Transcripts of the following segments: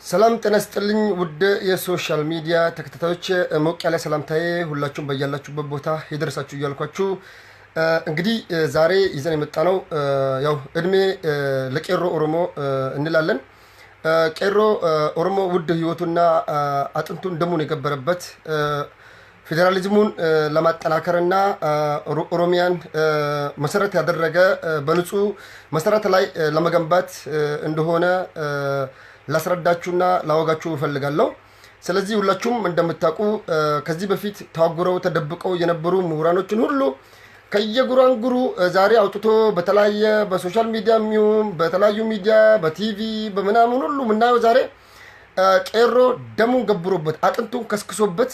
ሰላም ጤና ይስጥልኝ ውድ የሶሻል ሚዲያ ተከታታዮች ሞቅ ያለ ሰላምታዬ ሁላችሁም በያላችሁበት ቦታ ይደርሳችሁ እያልኳችሁ እንግዲህ ዛሬ ይዘን የመጣነው ያው እድሜ ለቄሮ ኦሮሞ እንላለን። ቄሮ ኦሮሞ ውድ ህይወቱና አጥንቱን ደሙን የገበረበት ፌዴራሊዝሙን ለማጠናከርና ኦሮሚያን መሰረት ያደረገ በንጹህ መሰረት ላይ ለመገንባት እንደሆነ ላስረዳችሁና ላወጋችሁ እፈልጋለሁ። ስለዚህ ሁላችሁም እንደምታውቁ ከዚህ በፊት ታጉረው ተደብቀው የነበሩ ምሁራኖችን ሁሉ ከየጉራንጉሩ ዛሬ አውጥቶ በተለያየ በሶሻል ሚዲያ የሚሆን በተለያዩ ሚዲያ በቲቪ በምናምን ሁሉ ምናየው ዛሬ ቄሮ ደሙን ገብሮበት አጥንቱን ከስክሶበት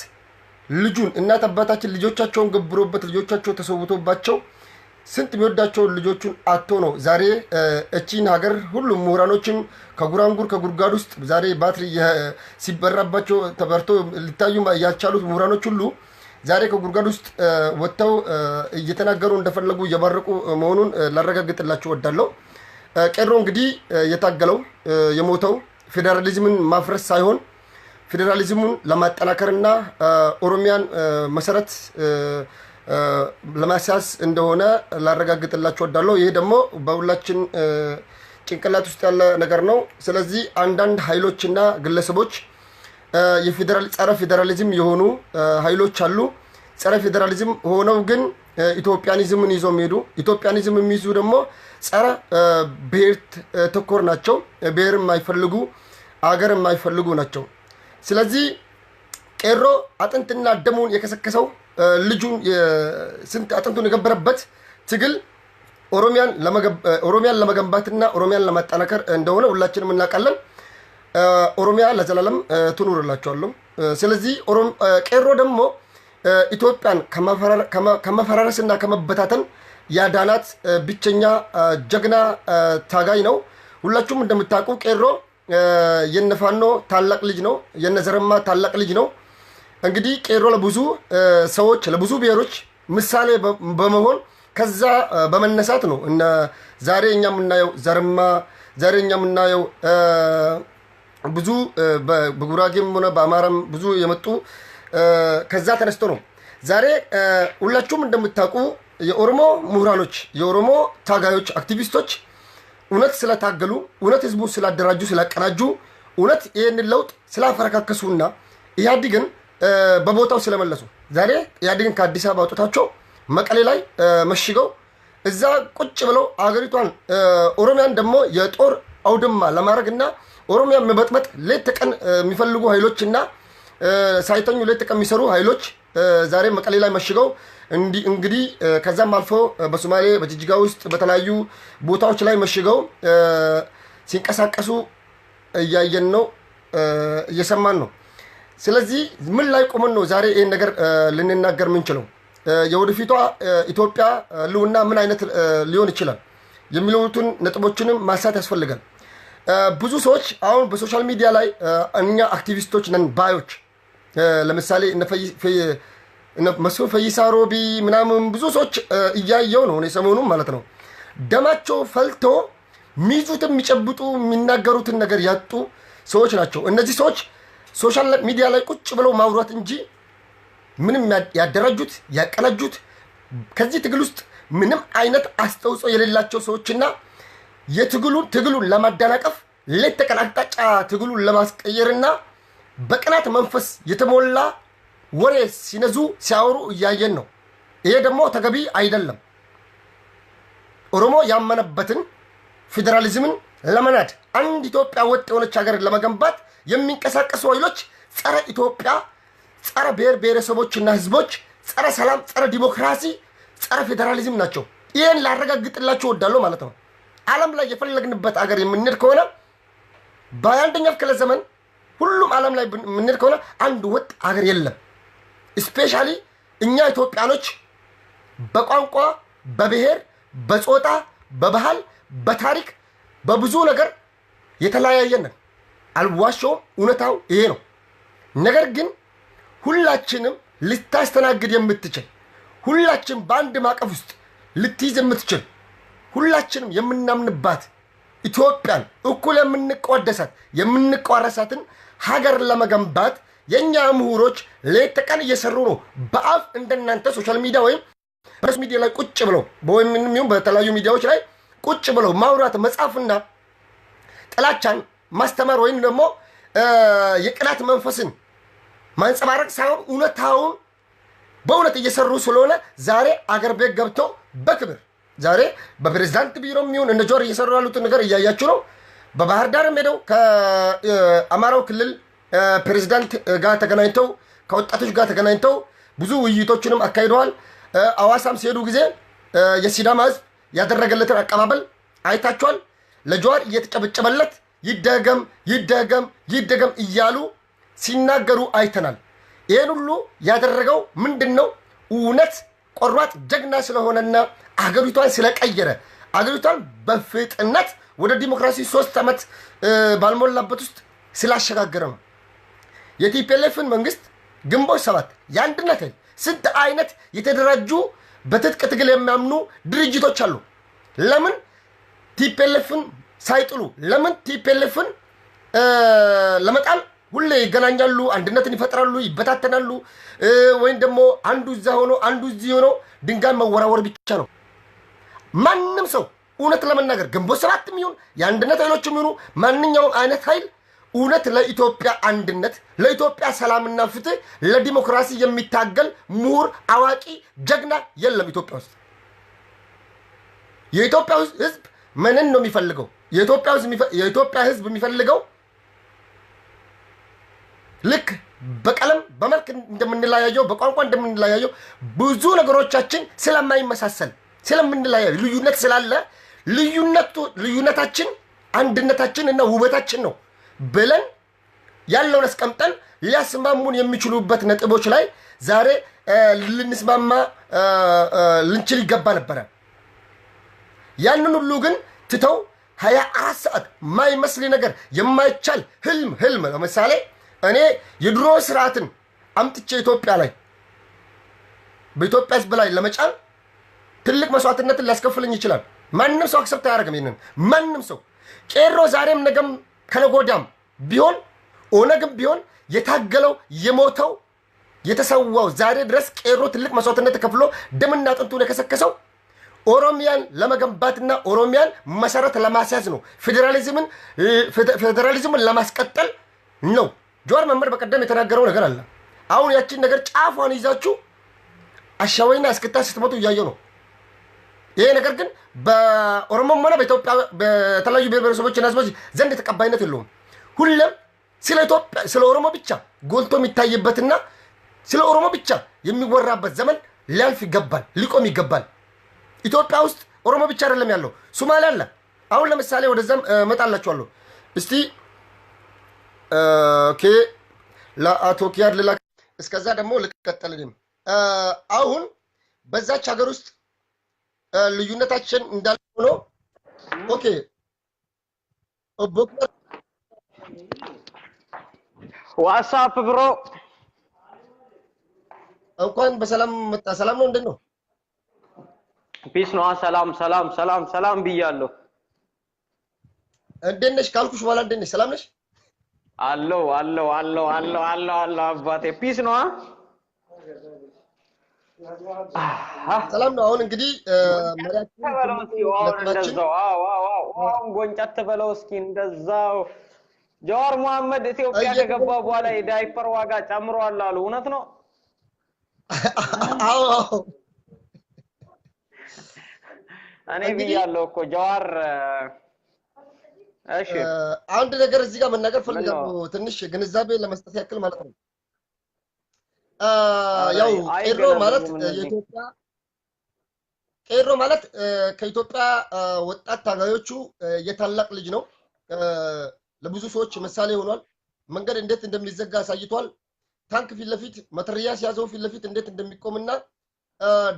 ልጁን እናት አባታችን ልጆቻቸውን ገብሮበት ልጆቻቸው ተሰውቶባቸው ስንት የሚወዳቸው ልጆቹን አጥቶ ነው ዛሬ እቺን ሀገር ሁሉም ምሁራኖችም ከጉራንጉር ከጉርጋድ ውስጥ ዛሬ ባትሪ ሲበራባቸው ተበርቶ ሊታዩ ያልቻሉት ምሁራኖች ሁሉ ዛሬ ከጉርጋድ ውስጥ ወጥተው እየተናገሩ እንደፈለጉ እየባረቁ መሆኑን ላረጋግጥላችሁ እወዳለሁ። ቄሮ እንግዲህ የታገለው የሞተው ፌዴራሊዝምን ማፍረስ ሳይሆን ፌዴራሊዝሙን ለማጠናከርና ኦሮሚያን መሰረት ለማስያዝ እንደሆነ ላረጋግጥላችሁ እወዳለሁ። ይሄ ደግሞ በሁላችን ጭንቅላት ውስጥ ያለ ነገር ነው። ስለዚህ አንዳንድ ኃይሎችና ግለሰቦች ጸረ ፌዴራሊዝም የሆኑ ኃይሎች አሉ። ጸረ ፌዴራሊዝም ሆነው ግን ኢትዮጵያኒዝምን ይዘው የሚሄዱ ኢትዮጵያኒዝም የሚይዙ ደግሞ ጸረ ብሔር ተኮር ናቸው። ብሔር የማይፈልጉ አገር የማይፈልጉ ናቸው። ስለዚህ ቄሮ አጥንትና ደሙን የከሰከሰው ልጁን ስንት አጥንቱን የገበረበት ትግል ኦሮሚያን ለመገንባትና ኦሮሚያን ለማጠናከር እንደሆነ ሁላችንም እናውቃለን። ኦሮሚያ ለዘላለም ትኑርላቸዋለሁ። ስለዚህ ቄሮ ደግሞ ኢትዮጵያን ከመፈራረስና ከመበታተን ያዳናት ብቸኛ ጀግና ታጋይ ነው። ሁላችሁም እንደምታውቁ ቄሮ የነፋኖ ታላቅ ልጅ ነው። የነዘረማ ታላቅ ልጅ ነው። እንግዲህ ቄሮ ለብዙ ሰዎች ለብዙ ብሔሮች ምሳሌ በመሆን ከዛ በመነሳት ነው እና ዛሬ እኛ የምናየው ዘረማ ዛሬ እኛ የምናየው ብዙ በጉራጌም ሆነ በአማራም ብዙ የመጡ ከዛ ተነስቶ ነው። ዛሬ ሁላችሁም እንደምታውቁ የኦሮሞ ምሁራኖች የኦሮሞ ታጋዮች አክቲቪስቶች እውነት ስለታገሉ እውነት ህዝቡ ስላደራጁ ስላቀናጁ እውነት ይህንን ለውጥ ስላፈረካከሱና ኢህአዴግን በቦታው ስለመለሱ ዛሬ ኢህአዴግን ከአዲስ አበባ አውጥታቸው መቀሌ ላይ መሽገው እዛ ቁጭ ብለው አገሪቷን ኦሮሚያን ደግሞ የጦር አውድማ ለማድረግና ኦሮሚያን መበጥበጥ ሌት ተቀን የሚፈልጉ ኃይሎችና ሳይተኙ ሌት ተቀን የሚሰሩ ኃይሎች ዛሬ መቀሌ ላይ መሽገው እንግዲህ ከዛም አልፎ በሶማሌ በጅጅጋ ውስጥ በተለያዩ ቦታዎች ላይ መሽገው ሲንቀሳቀሱ እያየን ነው፣ እየሰማን ነው። ስለዚህ ምን ላይ ቆመን ነው ዛሬ ይህን ነገር ልንናገር ምንችለው? የወደፊቷ ኢትዮጵያ ልውና ምን አይነት ሊሆን ይችላል የሚሉትን ነጥቦችንም ማንሳት ያስፈልጋል። ብዙ ሰዎች አሁን በሶሻል ሚዲያ ላይ እኛ አክቲቪስቶች ነን ባዮች ለምሳሌ መስፍን ፈይሳ ሮቢ ምናምን ብዙ ሰዎች እያየው ነው እኔ ሰሞኑን ማለት ነው። ደማቸው ፈልቶ ሚይዙትን የሚጨብጡ የሚናገሩትን ነገር ያጡ ሰዎች ናቸው። እነዚህ ሰዎች ሶሻል ሚዲያ ላይ ቁጭ ብለው ማውራት እንጂ ምንም ያደራጁት ያቀናጁት ከዚህ ትግል ውስጥ ምንም አይነት አስተዋጽኦ የሌላቸው ሰዎችና ትግሉን ለማደናቀፍ ሌት ተቀን አቅጣጫ ትግሉን ለማስቀየርና በቅናት መንፈስ የተሞላ ወሬ ሲነዙ ሲያወሩ እያየን ነው። ይሄ ደግሞ ተገቢ አይደለም። ኦሮሞ ያመነበትን ፌዴራሊዝምን ለመናድ አንድ ኢትዮጵያ ወጥ የሆነች ሀገር ለመገንባት የሚንቀሳቀሱ ኃይሎች ጸረ ኢትዮጵያ፣ ጸረ ብሔር ብሔረሰቦችና ህዝቦች፣ ጸረ ሰላም፣ ጸረ ዲሞክራሲ፣ ጸረ ፌዴራሊዝም ናቸው። ይህን ላረጋግጥላችሁ እወዳለሁ ማለት ነው። ዓለም ላይ የፈለግንበት ሀገር የምንሄድ ከሆነ በ21ኛው ክፍለ ዘመን ሁሉም ዓለም ላይ የምንሄድ ከሆነ አንድ ወጥ ሀገር የለም። ስፔሻሊ እኛ ኢትዮጵያኖች በቋንቋ፣ በብሔር፣ በጾታ፣ በባህል፣ በታሪክ በብዙ ነገር የተለያየን ነን። አልዋሸውም፣ እውነታው ይሄ ነው። ነገር ግን ሁላችንም ልታስተናግድ የምትችል ሁላችን በአንድ ማዕቀፍ ውስጥ ልትይዝ የምትችል ሁላችንም የምናምንባት ኢትዮጵያን እኩል የምንቆረሳትን ሀገር ለመገንባት የኛ ምሁሮች ሌት ተቀን እየሰሩ ነው። በአፍ እንደናንተ ሶሻል ሚዲያ ወይም ፕሬስ ሚዲያ ላይ ቁጭ ብለው ወይም በተለያዩ ሚዲያዎች ላይ ቁጭ ብለው ማውራት መጻፍና ጥላቻን ማስተማር ወይም ደግሞ የቅናት መንፈስን ማንጸባረቅ ሳይሆን እውነታውን በእውነት እየሰሩ ስለሆነ ዛሬ አገር ቤት ገብተው በክብር ዛሬ በፕሬዝዳንት ቢሮ የሚሆን እነ ጆር እየሰሩ ያሉትን ነገር እያያችሁ ነው። በባህር ዳርም ሄደው ከአማራው ክልል ፕሬዝዳንት ጋር ተገናኝተው ከወጣቶች ጋር ተገናኝተው ብዙ ውይይቶችንም አካሂደዋል። አዋሳም ሲሄዱ ጊዜ የሲዳማ ህዝብ ያደረገለትን አቀባበል አይታችኋል። ለጆር እየተጨበጨበለት ይደገም ይደገም ይደገም እያሉ ሲናገሩ አይተናል። ይሄን ሁሉ ያደረገው ምንድነው? እውነት ቆራጥ ጀግና ስለሆነና አገሪቷን ስለቀየረ አገሪቷን በፍጥነት ወደ ዲሞክራሲ 3 ዓመት ባልሞላበት ውስጥ ስላሸጋገረ ነው። የቲፒኤልኤፍን መንግስት ግንቦት 7 የአንድነት ኃይል ስንት አይነት የተደራጁ በትጥቅ ትግል የሚያምኑ ድርጅቶች አሉ። ለምን ቲፒኤልኤፍን ሳይጥሉ ለምን ቲፒኤልኤፍን ለመጣል ሁሌ ይገናኛሉ፣ አንድነትን ይፈጥራሉ፣ ይበታተናሉ። ወይም ደግሞ አንዱ እዛ ሆኖ አንዱ እዚህ ሆኖ ድንጋይ መወራወር ብቻ ነው። ማንም ሰው እውነት ለመናገር ግንቦት 7 ይሁን የአንድነት ኃይሎችም ይሁኑ ማንኛውም አይነት ኃይል እውነት ለኢትዮጵያ አንድነት፣ ለኢትዮጵያ ሰላምና ፍትህ፣ ለዲሞክራሲ የሚታገል ምሁር፣ አዋቂ፣ ጀግና የለም ኢትዮጵያ ውስጥ። የኢትዮጵያ ህዝብ ምንን ነው የሚፈልገው? የኢትዮጵያ ህዝብ የሚፈልገው ልክ በቀለም በመልክ እንደምንለያየው በቋንቋ እንደምንለያየው ብዙ ነገሮቻችን ስለማይመሳሰል ስለምንለያየው ልዩነት ስላለ ልዩነታችን አንድነታችን እና ውበታችን ነው ብለን ያለውን አስቀምጠን ሊያስማሙን የሚችሉበት ነጥቦች ላይ ዛሬ ልንስማማ ልንችል ይገባ ነበር። ያንን ሁሉ ግን ትተው 24 ሰዓት ማይመስል ነገር የማይቻል ህልም ለምሳሌ እኔ የድሮ ስርዓትን አምጥቼ ኢትዮጵያ ላይ በኢትዮጵያ ህዝብ ላይ ለመጫን ትልቅ መስዋዕትነትን ሊያስከፍልኝ ይችላል። ማንም ሰው አክሰፕት አያደርግም። ይሄንን ማንም ሰው ቄሮ ዛሬም ነገም ከነጎዳም ቢሆን ኦነግም ቢሆን የታገለው የሞተው የተሰዋው ዛሬ ድረስ ቄሮ ትልቅ መስዋዕትነት ተከፍሎ ደምና አጥንቱን የከሰከሰው ኦሮሚያን ለመገንባትና ኦሮሚያን መሰረት ለማስያዝ ነው። ፌዴራሊዝምን ለማስቀጠል ነው። ጆር መምህር በቀደም የተናገረው ነገር አለ። አሁን ያቺን ነገር ጫፏን ይዛችሁ አሻወይና እስክታ ስትመጡ እያየው ነው። ይሄ ነገር ግን በኦሮሞም ሆነ በኢትዮጵያ በተለያዩ ብሔረሰቦችና ህዝቦች ዘንድ ተቀባይነት የለውም። ሁሉም ስለ ኢትዮጵያ ስለ ኦሮሞ ብቻ ጎልቶ የሚታይበትና ስለ ኦሮሞ ብቻ የሚወራበት ዘመን ሊያልፍ ይገባል፣ ሊቆም ይገባል። ኢትዮጵያ ውስጥ ኦሮሞ ብቻ አይደለም ያለው፣ ሶማሌ አለ። አሁን ለምሳሌ ወደዛም መጣላችኋለሁ። እስቲ ኦኬ ለአቶ ኪያር ልላ እስከዛ ደግሞ ልቀጥልልኝ። አሁን በዛች ሀገር ውስጥ ልዩነታችን እንዳለ ሆኖ ኦኬ ኦቦክር ዋትስአፕ ብሮ እንኳን በሰላም መጣ። ሰላም ነው? እንደት ነው? ፒስ ነው። ሰላም ሰላም ሰላም ሰላም ብያለሁ። እንደት ነሽ ካልኩሽ በኋላ እንደት ነሽ? ሰላም ነሽ? አለው አባቴ ፒስ ነው። ሰላም ነው። አሁን እንግዲህ መሪያችን ጎንጨት በለው እስኪ እንደዛው ጀዋር መሐመድ ኢትዮጵያ ከገባ በኋላ የዳይፐር ዋጋ ጨምሯል አሉ። እውነት ነው? አዎ እኔ ብያለሁ እኮ ጀዋር። እሺ አንድ ነገር እዚህ ጋር መናገር ፈልጋለሁ፣ ትንሽ ግንዛቤ ለመስጠት ያክል ማለት ነው። ያው ቄሮ ማለት ከኢትዮጵያ ወጣት ታጋዮቹ የታላቅ ልጅ ነው። ለብዙ ሰዎች ምሳሌ ሆኗል። መንገድ እንዴት እንደሚዘጋ አሳይቷል። ታንክ ፊት ለፊት መትረያስ ያዘው ፊት ለፊት እንዴት እንደሚቆምና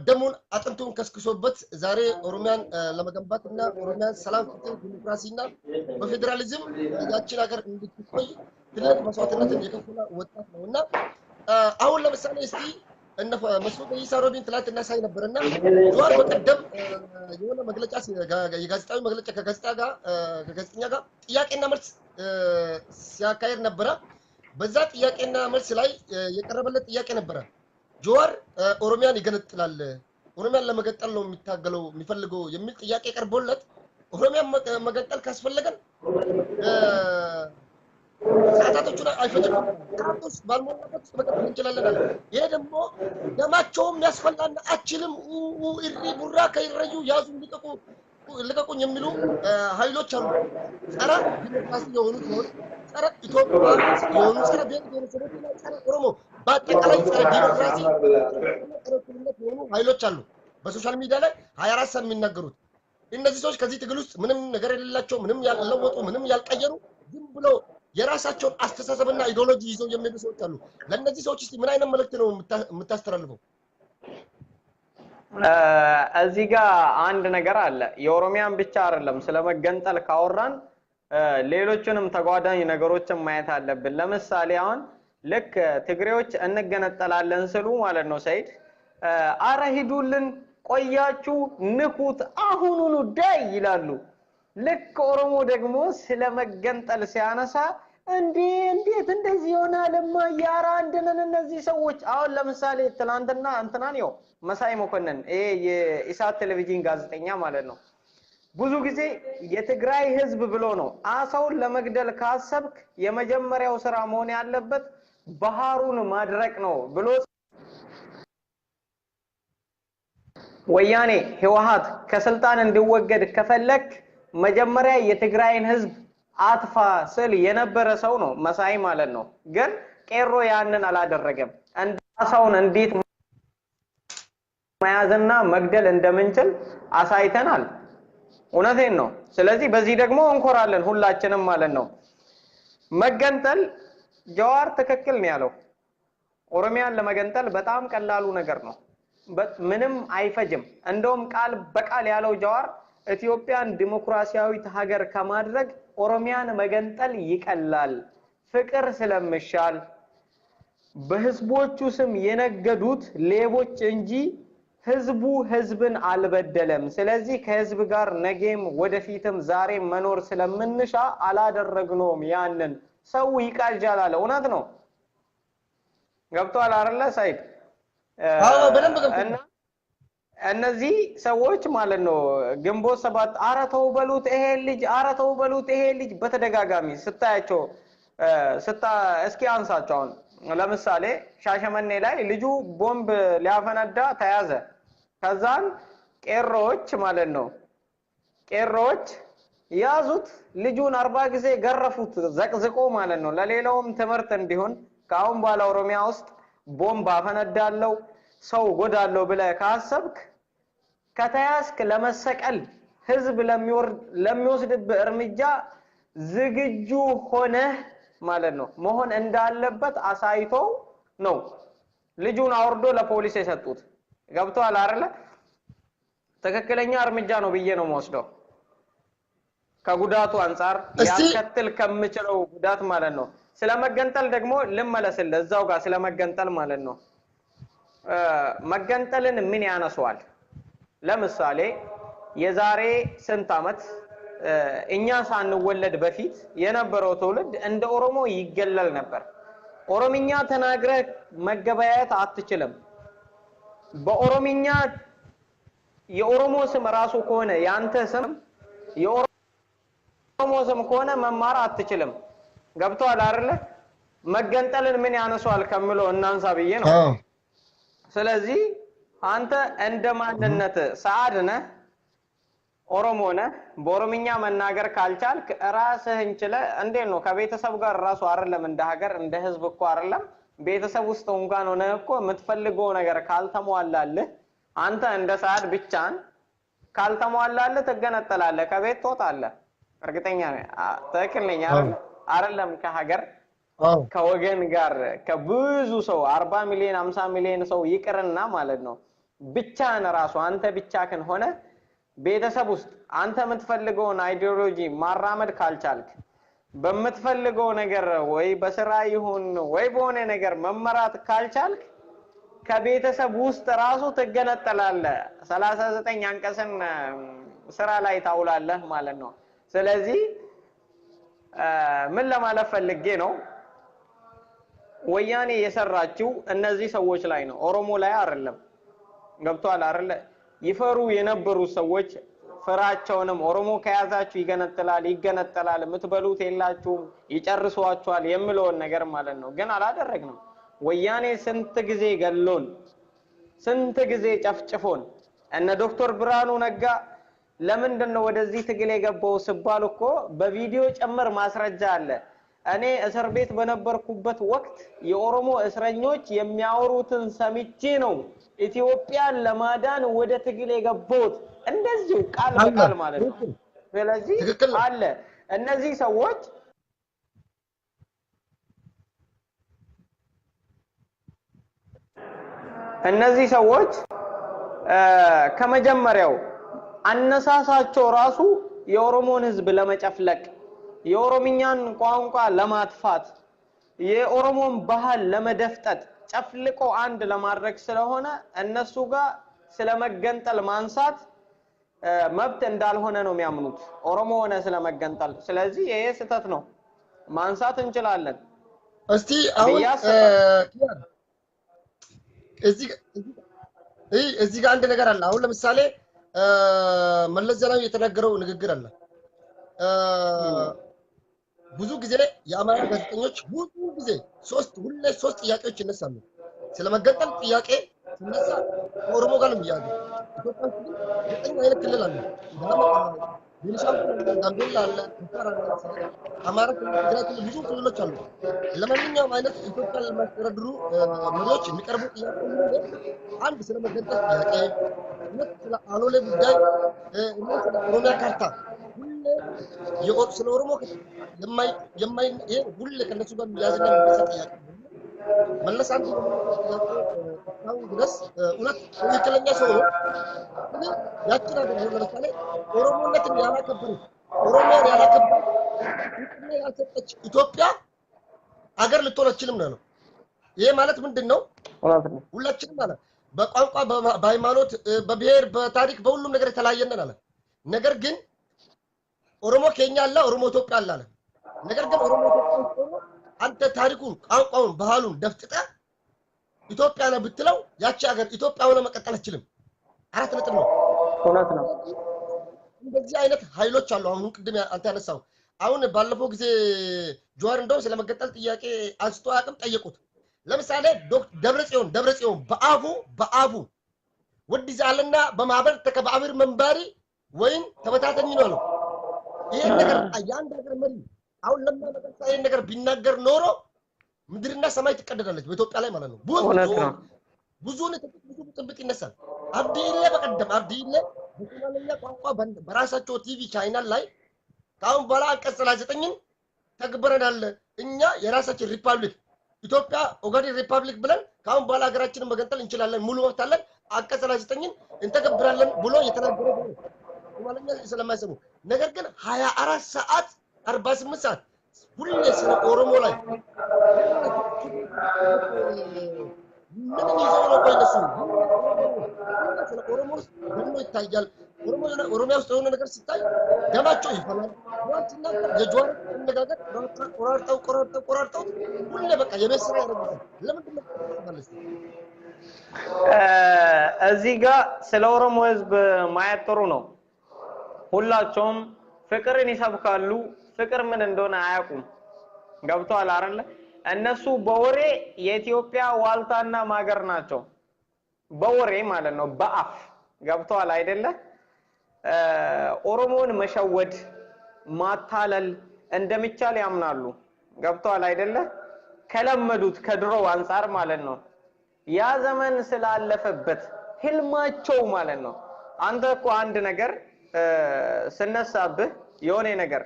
ደሙን አጥንቱን ከስክሶበት ዛሬ ኦሮሚያን ለመገንባትና ኦሮሚያን ሰላም፣ ፍትህ፣ ዲሞክራሲና በፌዴራሊዝም ያችን ሀገር እንድትቆይ ትልቅ መስዋዕትነትን የከፈለ ወጣት ነውና አሁን ለምሳሌ እስቲ እነ መስሎት ይሳሮቢን ትላንትና ሳይ ነበርና ጀዋር በቀደም የሆነ መግለጫ የጋዜጣዊ መግለጫ ከጋዜጠኛ ጋር ጥያቄና መልስ ሲያካሄድ ነበረ። በዛ ጥያቄና መልስ ላይ የቀረበለት ጥያቄ ነበረ። ጀዋር ኦሮሚያን ይገነጥላል፣ ኦሮሚያን ለመገንጠል ነው የሚታገለው የሚፈልገው የሚል ጥያቄ ቀርቦለት ኦሮሚያን መገንጠል ካስፈለገን ሰዓታቶቹን አይፈጅም ጥራቶች ባልሞላበት መቀጠል እንችላለን አለ። ይሄ ደግሞ ደማቸውም ያስፈላና አችልም እሪ ቡራ ከይረዩ ያዙ ልቀቁኝ የሚሉ ኃይሎች አሉ። ጸረ ዲሞክራሲ የሆኑት ነው፣ ጸረ ኢትዮጵያ የሆኑ ጸረ ብሔር ብሔረሰቦችና ጸረ ኦሮሞ በአጠቃላይ ጸረ ዲሞክራሲ ጸረ እኩልነት የሆኑ ኃይሎች አሉ። በሶሻል ሚዲያ ላይ 24 ሰዓት የሚናገሩት እነዚህ ሰዎች ከዚህ ትግል ውስጥ ምንም ነገር የሌላቸው፣ ምንም ያልለወጡ፣ ምንም ያልቀየሩ ዝም ብሎ የራሳቸውን አስተሳሰብና ኢዲዮሎጂ ይዘው የሚሄዱ ሰዎች አሉ። ለእነዚህ ሰዎች እስቲ ምን አይነት መልእክት ነው የምታስተላልፈው? እዚህ ጋር አንድ ነገር አለ። የኦሮሚያን ብቻ አይደለም ስለመገንጠል ካወራን ሌሎችንም ተጓዳኝ ነገሮችን ማየት አለብን። ለምሳሌ አሁን ልክ ትግሬዎች እንገነጠላለን ስሉ ማለት ነው ሰይድ አረ ሂዱልን ቆያችሁ ንኩት አሁኑኑ ዳይ ይላሉ። ልክ ኦሮሞ ደግሞ ስለመገንጠል ሲያነሳ እንዴት እንደዚህ ይሆናልማ ያራ እንደነን እነዚህ ሰዎች አሁን ለምሳሌ ትላንትና እንትናን ነው መሳይ መኮንን ይሄ የኢሳት ቴሌቪዥን ጋዜጠኛ ማለት ነው ብዙ ጊዜ የትግራይ ህዝብ ብሎ ነው አሳውን ለመግደል ካሰብክ የመጀመሪያው ስራ መሆን ያለበት ባህሩን ማድረቅ ነው ብሎ ወያኔ ህወሓት ከስልጣን እንዲወገድ ከፈለክ መጀመሪያ የትግራይን ህዝብ አጥፋ ስል የነበረ ሰው ነው መሳይ ማለት ነው። ግን ቄሮ ያንን አላደረገም። አሳውን እንዴት መያዝና መግደል እንደምንችል አሳይተናል። እውነቴን ነው። ስለዚህ በዚህ ደግሞ እንኮራለን ሁላችንም ማለት ነው። መገንጠል ጀዋር ትክክል ነው ያለው። ኦሮሚያን ለመገንጠል በጣም ቀላሉ ነገር ነው። ምንም አይፈጅም። እንደውም ቃል በቃል ያለው ጀዋር ኢትዮጵያን ዲሞክራሲያዊት ሀገር ከማድረግ ኦሮሚያን መገንጠል ይቀላል፣ ፍቅር ስለምሻል በህዝቦቹ ስም የነገዱት ሌቦች እንጂ ህዝቡ ህዝብን አልበደለም። ስለዚህ ከህዝብ ጋር ነገም ወደፊትም ዛሬም መኖር ስለምንሻ አላደረግነውም። ያንን ሰው ይቃልጃል አለ። እውነት ነው። ገብቷል አይደለ ሳይድ? አዎ በደንብ ገብቷል። እነዚህ ሰዎች ማለት ነው ግንቦት ሰባት አረተው በሉት ይሄ ልጅ አረተው በሉት ይሄ ልጅ በተደጋጋሚ ስታያቸው እስኪ አንሳቸው። አሁን ለምሳሌ ሻሸመኔ ላይ ልጁ ቦምብ ሊያፈነዳ ተያዘ። ከዛን ቄሮች ማለት ነው ቄሮች ያዙት፣ ልጁን 40 ጊዜ ገረፉት ዘቅዝቆ ማለት ነው። ለሌላውም ትምህርት እንዲሆን ካሁን በኋላ ኦሮሚያ ውስጥ ቦምብ አፈነዳለው ሰው ጎዳለው ብለህ ካሰብክ ከተያዝክ ለመሰቀል ህዝብ ለሚወስድብህ እርምጃ ዝግጁ ሆነ ማለት ነው መሆን እንዳለበት አሳይቶ ነው ልጁን አውርዶ ለፖሊስ የሰጡት። ገብቷል አይደለ? ትክክለኛ እርምጃ ነው ብዬ ነው የምወስደው ከጉዳቱ አንፃር ያስከትል ከምችለው ጉዳት ማለት ነው። ስለመገንጠል ደግሞ ልመለስልህ እዛው ጋር ስለመገንጠል ማለት ነው። መገንጠልን ምን ያነሷል? ለምሳሌ የዛሬ ስንት አመት እኛ ሳንወለድ በፊት የነበረው ትውልድ እንደ ኦሮሞ ይገለል ነበር። ኦሮምኛ ተናግረህ መገበያየት አትችልም። በኦሮምኛ የኦሮሞ ስም ራሱ ከሆነ ያንተ ስም የኦሮሞ ስም ከሆነ መማር አትችልም። ገብቷል አይደለ? መገንጠልን ምን ያነሷል ከምለው እናንሳ ብዬ ነው። ስለዚህ አንተ እንደማንነት ሰዓድ ነህ፣ ኦሮሞ ነህ፣ በኦሮምኛ መናገር ካልቻልክ ራስህን ችለህ እንዴት ነው ከቤተሰብ ጋር ራሱ አይደለም እንደ ሀገር እንደ ህዝብ እኮ አይደለም ቤተሰብ ውስጥ እንኳን ሆነ እኮ የምትፈልገው ነገር ካልተሟላልህ አንተ እንደ ሰዓድ ብቻን ካልተሟላልህ ትገነጠላለህ፣ ከቤት ትወጣለህ። እርግጠኛ ነኝ። ትክክል ነኝ አይደለም? ከሀገር ከወገን ጋር ከብዙ ሰው 40 ሚሊዮን 50 ሚሊዮን ሰው ይቅርና ማለት ነው ብቻን ራሱ አንተ ብቻህን ሆነ ቤተሰብ ውስጥ አንተ የምትፈልገውን አይዲዮሎጂ ማራመድ ካልቻልክ በምትፈልገው ነገር ወይ በስራ ይሁን ወይ በሆነ ነገር መመራት ካልቻልክ ከቤተሰብ ውስጥ ራሱ ትገነጠላለህ 39 አንቀስን ስራ ላይ ታውላለህ ማለት ነው ስለዚህ ምን ለማለት ፈልጌ ነው ወያኔ የሰራችው እነዚህ ሰዎች ላይ ነው ኦሮሞ ላይ አይደለም ገብቷል አይደለ ይፈሩ የነበሩ ሰዎች ፍራቸውንም ኦሮሞ ከያዛችሁ ይገነጠላል ምትበሉት የላችሁም ይጨርሷቸዋል የሚለውን ነገር ማለት ነው ግን አላደረግንም ወያኔ ስንት ጊዜ ገሎን ስንት ጊዜ ጨፍጭፎን እነ ዶክተር ብርሃኑ ነጋ ለምንድነው ወደዚህ ትግል የገባው ሲባል እኮ በቪዲዮ ጨምር ማስረጃ አለ እኔ እስር ቤት በነበርኩበት ወቅት የኦሮሞ እስረኞች የሚያወሩትን ሰምቼ ነው ኢትዮጵያን ለማዳን ወደ ትግል የገባሁት እንደዚህ ቃል በቃል ማለት ነው ስለዚህ አለ እነዚህ ሰዎች ከመጀመሪያው አነሳሳቸው ራሱ የኦሮሞን ህዝብ ለመጨፍለቅ የኦሮሚኛን ቋንቋ ለማጥፋት የኦሮሞን ባህል ለመደፍጠት ጨፍልቆ አንድ ለማድረግ ስለሆነ እነሱ ጋር ስለመገንጠል ማንሳት መብት እንዳልሆነ ነው የሚያምኑት ኦሮሞ ሆነ ስለመገንጠል ስለዚህ ይሄ ስህተት ነው ማንሳት እንችላለን እስቲ አሁን እዚህ ጋር አንድ ነገር አለ አሁን ለምሳሌ መለስ ዜናዊ የተናገረው ንግግር አለ ብዙ ጊዜ የአማራ ጋዜጠኞች ብዙ ጊዜ ሁሌ ሶስት ጥያቄዎች ይነሳሉ ስለመገንጠል ጥያቄ ሲነሳ ኦሮሞ ጋር ነው የሚያዙ ኢትዮጵያ ውስጥ ዘጠኝ አይነት ክልል አለ ቤኒሻንጉል ጋምቤላ አለ አፋር አለ አማራ ክልል ትግራይ ክልል ብዙ ክልሎች አሉ ለማንኛውም አይነት ኢትዮጵያ ለማስተዳደሩ መሪዎች የሚቀርቡ ጥያቄዎች አንድ ስለመገንጠል ጥያቄ ሁለት ስለ አሎሌ ጉዳይ እና ስለ ኦሮሚያ ካርታ ሁሌ ስለ ኦሮሞ ይሄ ሁሌ ከነሱ ጋር የሚያዝና የሚነሳ ጥያቄ መለስ አንዱ ነው ድረስ እውነት ትክክለኛ ሰው ነው ያችን አገር ለምሳሌ ኦሮሞነትን ያላከበሩ ኦሮሞን ያላከበሩ እውቅና ያልሰጠች ኢትዮጵያ አገር ልትሆን አትችልም ነው ይሄ ማለት ምንድነው ሁላችንም ማለት በቋንቋ በሃይማኖት በብሔር በታሪክ በሁሉም ነገር የተለያየነን አለ ነገር ግን ኦሮሞ ኬኛ አለ ኦሮሞ ኢትዮጵያ አለ ነገር ግን ኦሮሞ ኢትዮጵያ አንተ ታሪኩን ቋንቋውን ባህሉን ደፍጥጣ ኢትዮጵያ ነው ብትለው ያቺ ሀገር ኢትዮጵያ ሆነ መቀጠል አትችልም አራት ነጥብ ነው እውነት ነው እንደዚህ አይነት ኃይሎች አሉ አሁን ቅድም አንተ ያነሳው አሁን ባለፈው ጊዜ ጆዋር እንደው ስለመገንጠል ጥያቄ አንስቶ አቅም ጠየቁት ለምሳሌ ደብረጽዮን በአፉ ወዲዛልና በማህበር ተከባብር መንባሪ ወይን ተበታተኝ ነው ይሄ ነገር አንድ ሀገር መሪ አሁን ለማ መገንጠል ይሄ ነገር ቢናገር ኖሮ ምድርና ሰማይ ትቀደዳለች በኢትዮጵያ ላይ ማለት ነው ብዙ ጥብቅ ይነሳል አብዲሌ በቀደም በሶማሊያ ቋንቋ በራሳቸው ቲቪ ቻይናል ላይ ታውን በኋላ አንቀጽ 39ን ተግብረናል እኛ የራሳችን ሪፐብሊክ ኢትዮጵያ ኦጋዴን ሪፐብሊክ ብለን ካሁን በኋላ ሀገራችንን መገንጠል እንችላለን ሙሉ መብት አለን አንቀጽ 39ን እንተገብራለን ብሎ የተናገረ ሶማሊያ ስለማይሰሙ ነገር ግን 24 ሰዓት 48 ሰዓት ሁሌ ስለ ኦሮሞ ላይ ምን ይዘው ነው ቆይነሱ ስለ ኦሮሞ ምን ይታያል ኦሮሚያ ውስጥ የሆነ ነገር ሲታይ ደማቸው ይፈላል ወንትና የጆር እንደጋገር ቆራርጠው ሁሌ በቃ የበስራ ያደርጋል ለምን ማለት እዚህ ጋር ስለ ኦሮሞ ህዝብ ማየት ጥሩ ነው ሁላቸውም ፍቅርን ይሰብካሉ ፍቅር ምን እንደሆነ አያውቁም ገብቷል አይደል እነሱ በወሬ የኢትዮጵያ ዋልታና ማገር ናቸው በወሬ ማለት ነው በአፍ ገብቷል አይደለ ኦሮሞን መሸወድ ማታለል እንደሚቻል ያምናሉ ገብቷል አይደለ ከለመዱት ከድሮው አንፃር ማለት ነው ያ ዘመን ስላለፈበት ህልማቸው ማለት ነው አንተ እኮ አንድ ነገር ስነሳብህ የሆነ ነገር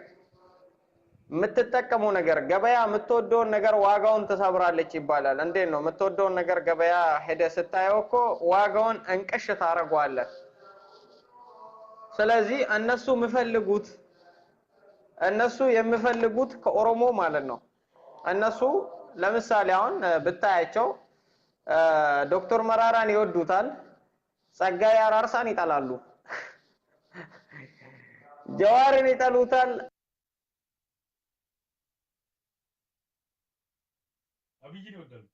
የምትጠቀመው ነገር ገበያ የምትወደውን ነገር ዋጋውን ተሰብራለች ይባላል እንዴት ነው የምትወደውን ነገር ገበያ ሄደ ስታየው እኮ ዋጋውን እንቅሽ ታረጋዋለህ ስለዚህ እነሱ የሚፈልጉት ከኦሮሞ ማለት ነው እነሱ ለምሳሌ አሁን ብታያቸው ዶክተር መራራን ይወዱታል፣ ጸጋዬ አራርሳን ይጠላሉ። ጀዋርን ይጠሉታል። አብይን ይወዳሉ።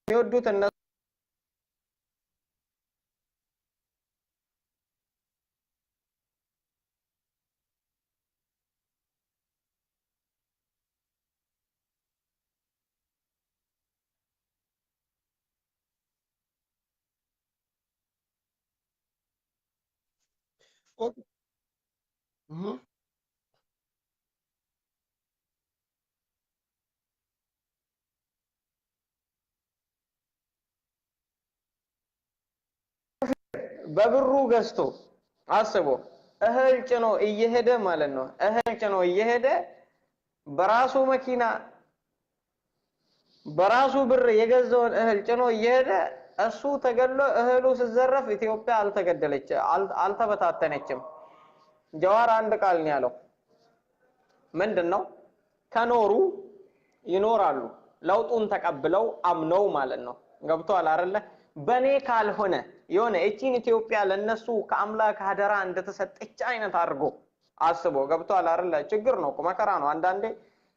የሚወዱት እነሱ ኦኬ እህ በብሩ ገዝቶ አስቦ እህል ጭኖ እየሄደ ማለት ነው። እህል ጭኖ እየሄደ በራሱ መኪና በራሱ ብር የገዛውን እህል ጭኖ እየሄደ እሱ ተገሎ እህሉ ሲዘረፍ ኢትዮጵያ አልተበታተነችም። ጀዋር አንድ ቃል ነው ያለው። ምንድነው? ከኖሩ ይኖራሉ፣ ለውጡን ተቀብለው አምነው ማለት ነው። ገብቷል አይደለ? በኔ ካልሆነ የሆነ እቺን ኢትዮጵያ ለነሱ ከአምላክ አደራ እንደተሰጠች አይነት አድርጎ አስቦ ገብቷል አይደለ? ችግር ነው እኮ መከራ ነው። አንዳንዴ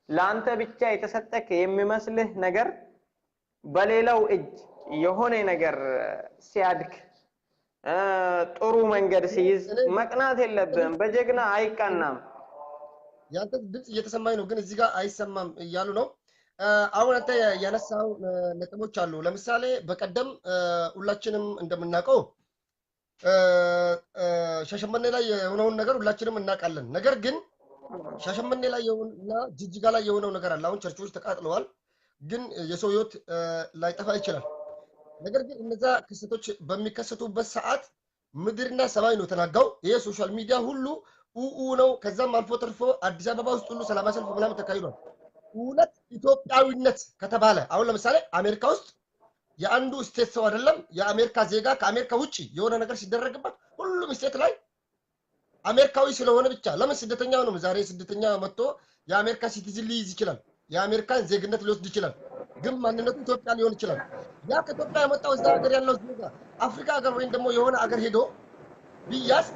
ለአንተ ብቻ የተሰጠክ የሚመስልህ ነገር በሌላው እጅ የሆነ ነገር ሲያድግ ጥሩ መንገድ ሲይዝ መቅናት የለብህም። በጀግና አይቀናም። ያንተ ድምጽ እየተሰማኝ ነው፣ ግን እዚህ ጋር አይሰማም እያሉ ነው። አሁን አንተ ያነሳው ነጥቦች አሉ። ለምሳሌ በቀደም ሁላችንም እንደምናውቀው ሻሸመኔ ላይ የሆነውን ነገር ሁላችንም እናውቃለን። ነገር ግን ሻሸመኔ ላይ የሆነና ጅጅጋ ላይ የሆነው ነገር አለ። አሁን ቸርቾች ተቃጥለዋል፣ ግን የሰው ህይወት ላይጠፋ ይችላል። ነገር ግን እነዛ ክስተቶች በሚከሰቱበት ሰዓት ምድርና ሰማይ ነው ተናጋው። ይሄ ሶሻል ሚዲያ ሁሉ ነው። ከዛም አልፎ ተርፎ አዲስ አበባ ውስጥ ሁሉ ሰላማዊ ሰልፍ ምናምን ተካሂዷል። እውነት ኢትዮጵያዊነት ከተባለ አሁን ለምሳሌ አሜሪካ ውስጥ የአንዱ ስቴት ሰው አይደለም የአሜሪካ ዜጋ ከአሜሪካ ውጪ የሆነ ነገር ሲደረግበት ሁሉም ስቴት ላይ አሜሪካዊ ስለሆነ ብቻ ለምን ስደተኛ ነው ዛሬ ስደተኛ መጥቶ የአሜሪካ ሲቲዝን ሊይዝ ይችላል፣ የአሜሪካን ዜግነት ሊወስድ ይችላል፣ ግን ማንነቱ ኢትዮጵያ ሊሆን ይችላል። ያ ከኢትዮጵያ የመጣው እዛ ሀገር ያለው ዜጋ አፍሪካ ሀገር ወይም ደግሞ የሆነ ሀገር ሄዶ ቢያዝ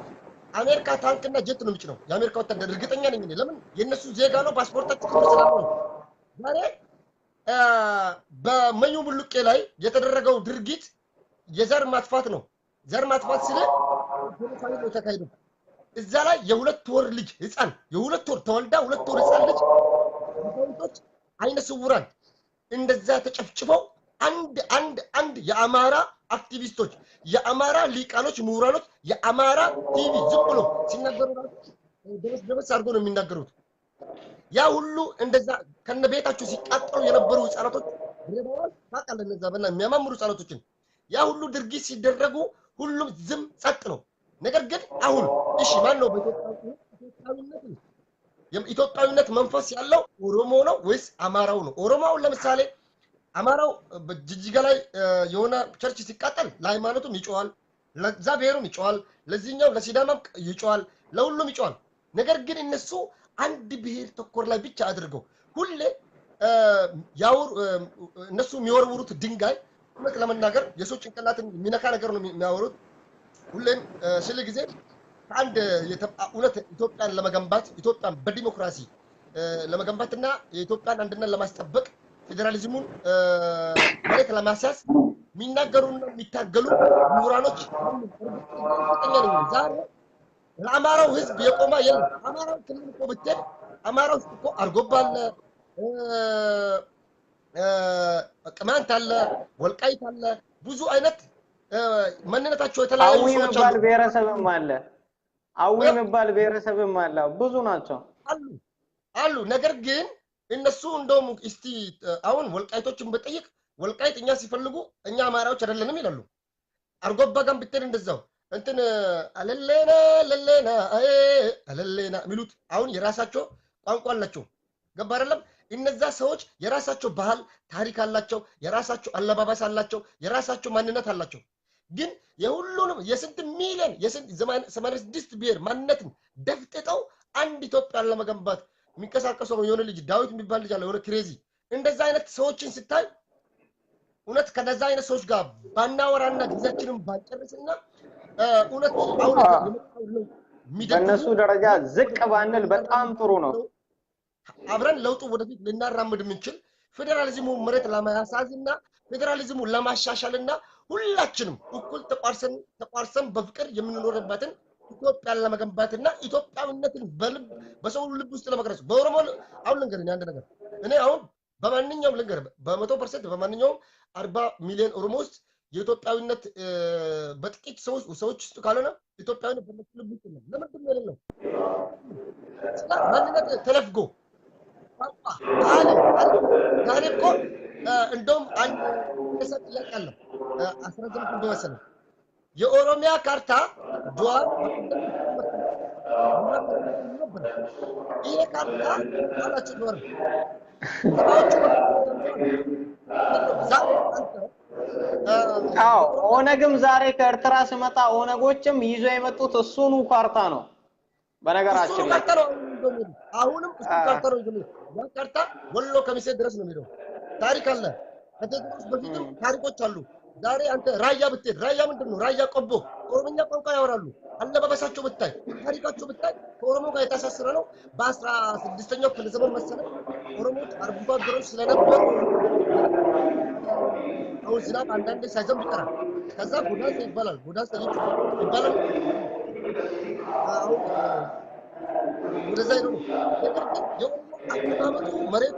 አሜሪካ ታንክና ጀት ነው የሚጭነው የአሜሪካ ወታደር። እርግጠኛ ነኝ እኔ ለምን የነሱ ዜጋ ነው፣ ፓስፖርታቸው ክብር ስላለው ነው። ዛሬ በመኙ ሙሉቄ ላይ የተደረገው ድርጊት የዘር ማጥፋት ነው። ዘር ማጥፋት ስለ ጄኖሳይድ ነው ተካሂዶ እዛ ላይ የሁለት ወር ልጅ ህፃን የሁለት ወር ተወልዳ ሁለት ወር ህፃን ልጅ ወንዶች አይነ ስውራን እንደዛ ተጨፍጭፈው አንድ የአማራ አክቲቪስቶች የአማራ ሊቃኖች ምሁራኖች የአማራ ቲቪ ዝም ብሎ ሲናገሩ ደበስ አድርጎ ነው የሚናገሩት። ያ ሁሉ እንደዛ ከነቤታቸው ሲቃጠሉ የነበሩ ህፃናቶች ረባዋል ታቃለ እነዛ በእና የሚያማምሩ ህፃናቶችን ያ ሁሉ ድርጊት ሲደረጉ ሁሉም ዝም ጸጥ ነው። ነገር ግን አሁን እሺ ማን ነው የኢትዮጵያዊነት መንፈስ ያለው ኦሮሞ ነው ወይስ አማራው ነው? ኦሮሞው ለምሳሌ አማራው በጅጅጋ ላይ የሆነ ቸርች ሲቃጠል ለሃይማኖቱም ይጮሃል፣ ለዛ ብሔሩም ይጮሃል፣ ለዚህኛው ለሲዳማም ይጮሃል፣ ለሁሉም ይጮሃል። ነገር ግን እነሱ አንድ ብሔር ተኮር ላይ ብቻ አድርገው ሁሌ እነሱ የሚወርውሩት ድንጋይ እውነት ለመናገር የሰው ጭንቅላትን የሚነካ ነገር ነው የሚያወሩት። ሁሌም ስለ ጊዜ አንድ እውነት ኢትዮጵያን ለመገንባት ኢትዮጵያን በዲሞክራሲ ለመገንባትና የኢትዮጵያን አንድነት ለማስጠበቅ ፌዴራሊዝሙን መሬት ለማስያዝ የሚናገሩና የሚታገሉ ምሁራኖች ዛሬ ለአማራው ህዝብ የቆመ የለም። አማራው ክልል እኮ ብትሄድ አማራው ውስጥ እኮ አርጎባ አለ፣ ቅማንት አለ፣ ወልቃይት አለ፣ ብዙ አይነት ማንነታቸው የተለያዩ ሰዎች አሉ። ብሔረሰብም አለ፣ አዊ የሚባል ብሔረሰብም አለ። ብዙ ናቸው አሉ። ነገር ግን እነሱ እንደውም እስቲ አሁን ወልቃይቶችን በጠይቅ ወልቃይት እኛ ሲፈልጉ እኛ አማራዎች አይደለንም ይላሉ። አርጎባ ጋር ብትሄድ እንደዛው እንትን አለሌና ሚሉት አሁን የራሳቸው ቋንቋ አላቸው። ገባ አይደለም? እነዛ ሰዎች የራሳቸው ባህል ታሪክ አላቸው፣ የራሳቸው አለባበስ አላቸው፣ የራሳቸው ማንነት አላቸው። ግን የሁሉንም የስንት ሚሊዮን የስንት 86 ብሔር ማንነትን ደፍጥጠው አንድ ኢትዮጵያን ለመገንባት የሚንቀሳቀሰው የሆነ ልጅ ዳዊት የሚባል ልጅ አለ፣ የሆነ ክሬዚ። እንደዛ አይነት ሰዎችን ስታይ እውነት ከነዛ አይነት ሰዎች ጋር ባናወራና ጊዜያችንን ባንጨርስና እውነት አሁን በእነሱ ደረጃ ዝቅ ባንል በጣም ጥሩ ነው። አብረን ለውጡ ወደፊት ልናራምድ የምንችል ፌዴራሊዝሙ መሬት ለማያሳዝና ፌዴራሊዝሙ ለማሻሻልና ሁላችንም እኩል ተቋርሰን በፍቅር የምንኖርበትን ኢትዮጵያን ለመገንባትና ኢትዮጵያዊነትን በልብ በሰው ልብ ውስጥ ለመቅረጽ በኦሮሞ አሁን ልንገርህ አንድ ነገር እኔ አሁን በማንኛውም ልንገርህ በ100% በማንኛውም 40 ሚሊዮን ኦሮሞ ውስጥ የኢትዮጵያዊነት በጥቂት ሰዎች ውስጥ ካልሆነ ኢትዮጵያዊነት በነሱ ልብ ውስጥ ነው። ለምንድን ነው የሌለው? ማንነት ተለፍጎ ዛሬ እኮ እንደውም አንድ ሰጥ ያቃለ 19 በመሰለ የኦሮሚያ ካርታ ጆዋር ይሄ ካርታ አላችሁ ነው ኦነግም ዛሬ ከኤርትራ ሲመጣ ኦነጎችም ይዞ የመጡት እሱኑ ካርታ ነው። በነገራችን ላይ አሁንም እሱ ካርታ ነው። ያ ካርታ ወሎ ከሚሴ ድረስ ነው የሚለው ታሪክ አለ። ከቴዎድሮስ በፊትም ታሪኮች አሉ። ዛሬ አንተ ራያ ብትሄድ ራያ ምንድነው? ራያ ቆቦ ኦሮምኛ ቋንቋ ያወራሉ። አለባበሳቸው ብታይ ታሪካቸው ብታይ ከኦሮሞ ጋር የተሳሰረ ነው። በ16ኛው ክፍለ ዘመን መሰለኝ ኦሮሞዎች አርብቶ አደሮች ስለነበሩ አሁን ዝናብ አንዳንዴ ሳይዘንብ ይቀራል። ከዛ ጉዳት ይባላል። ጉዳት ይባላል። አሁን ወደዛ ነው አቀማመጡ መሬቱ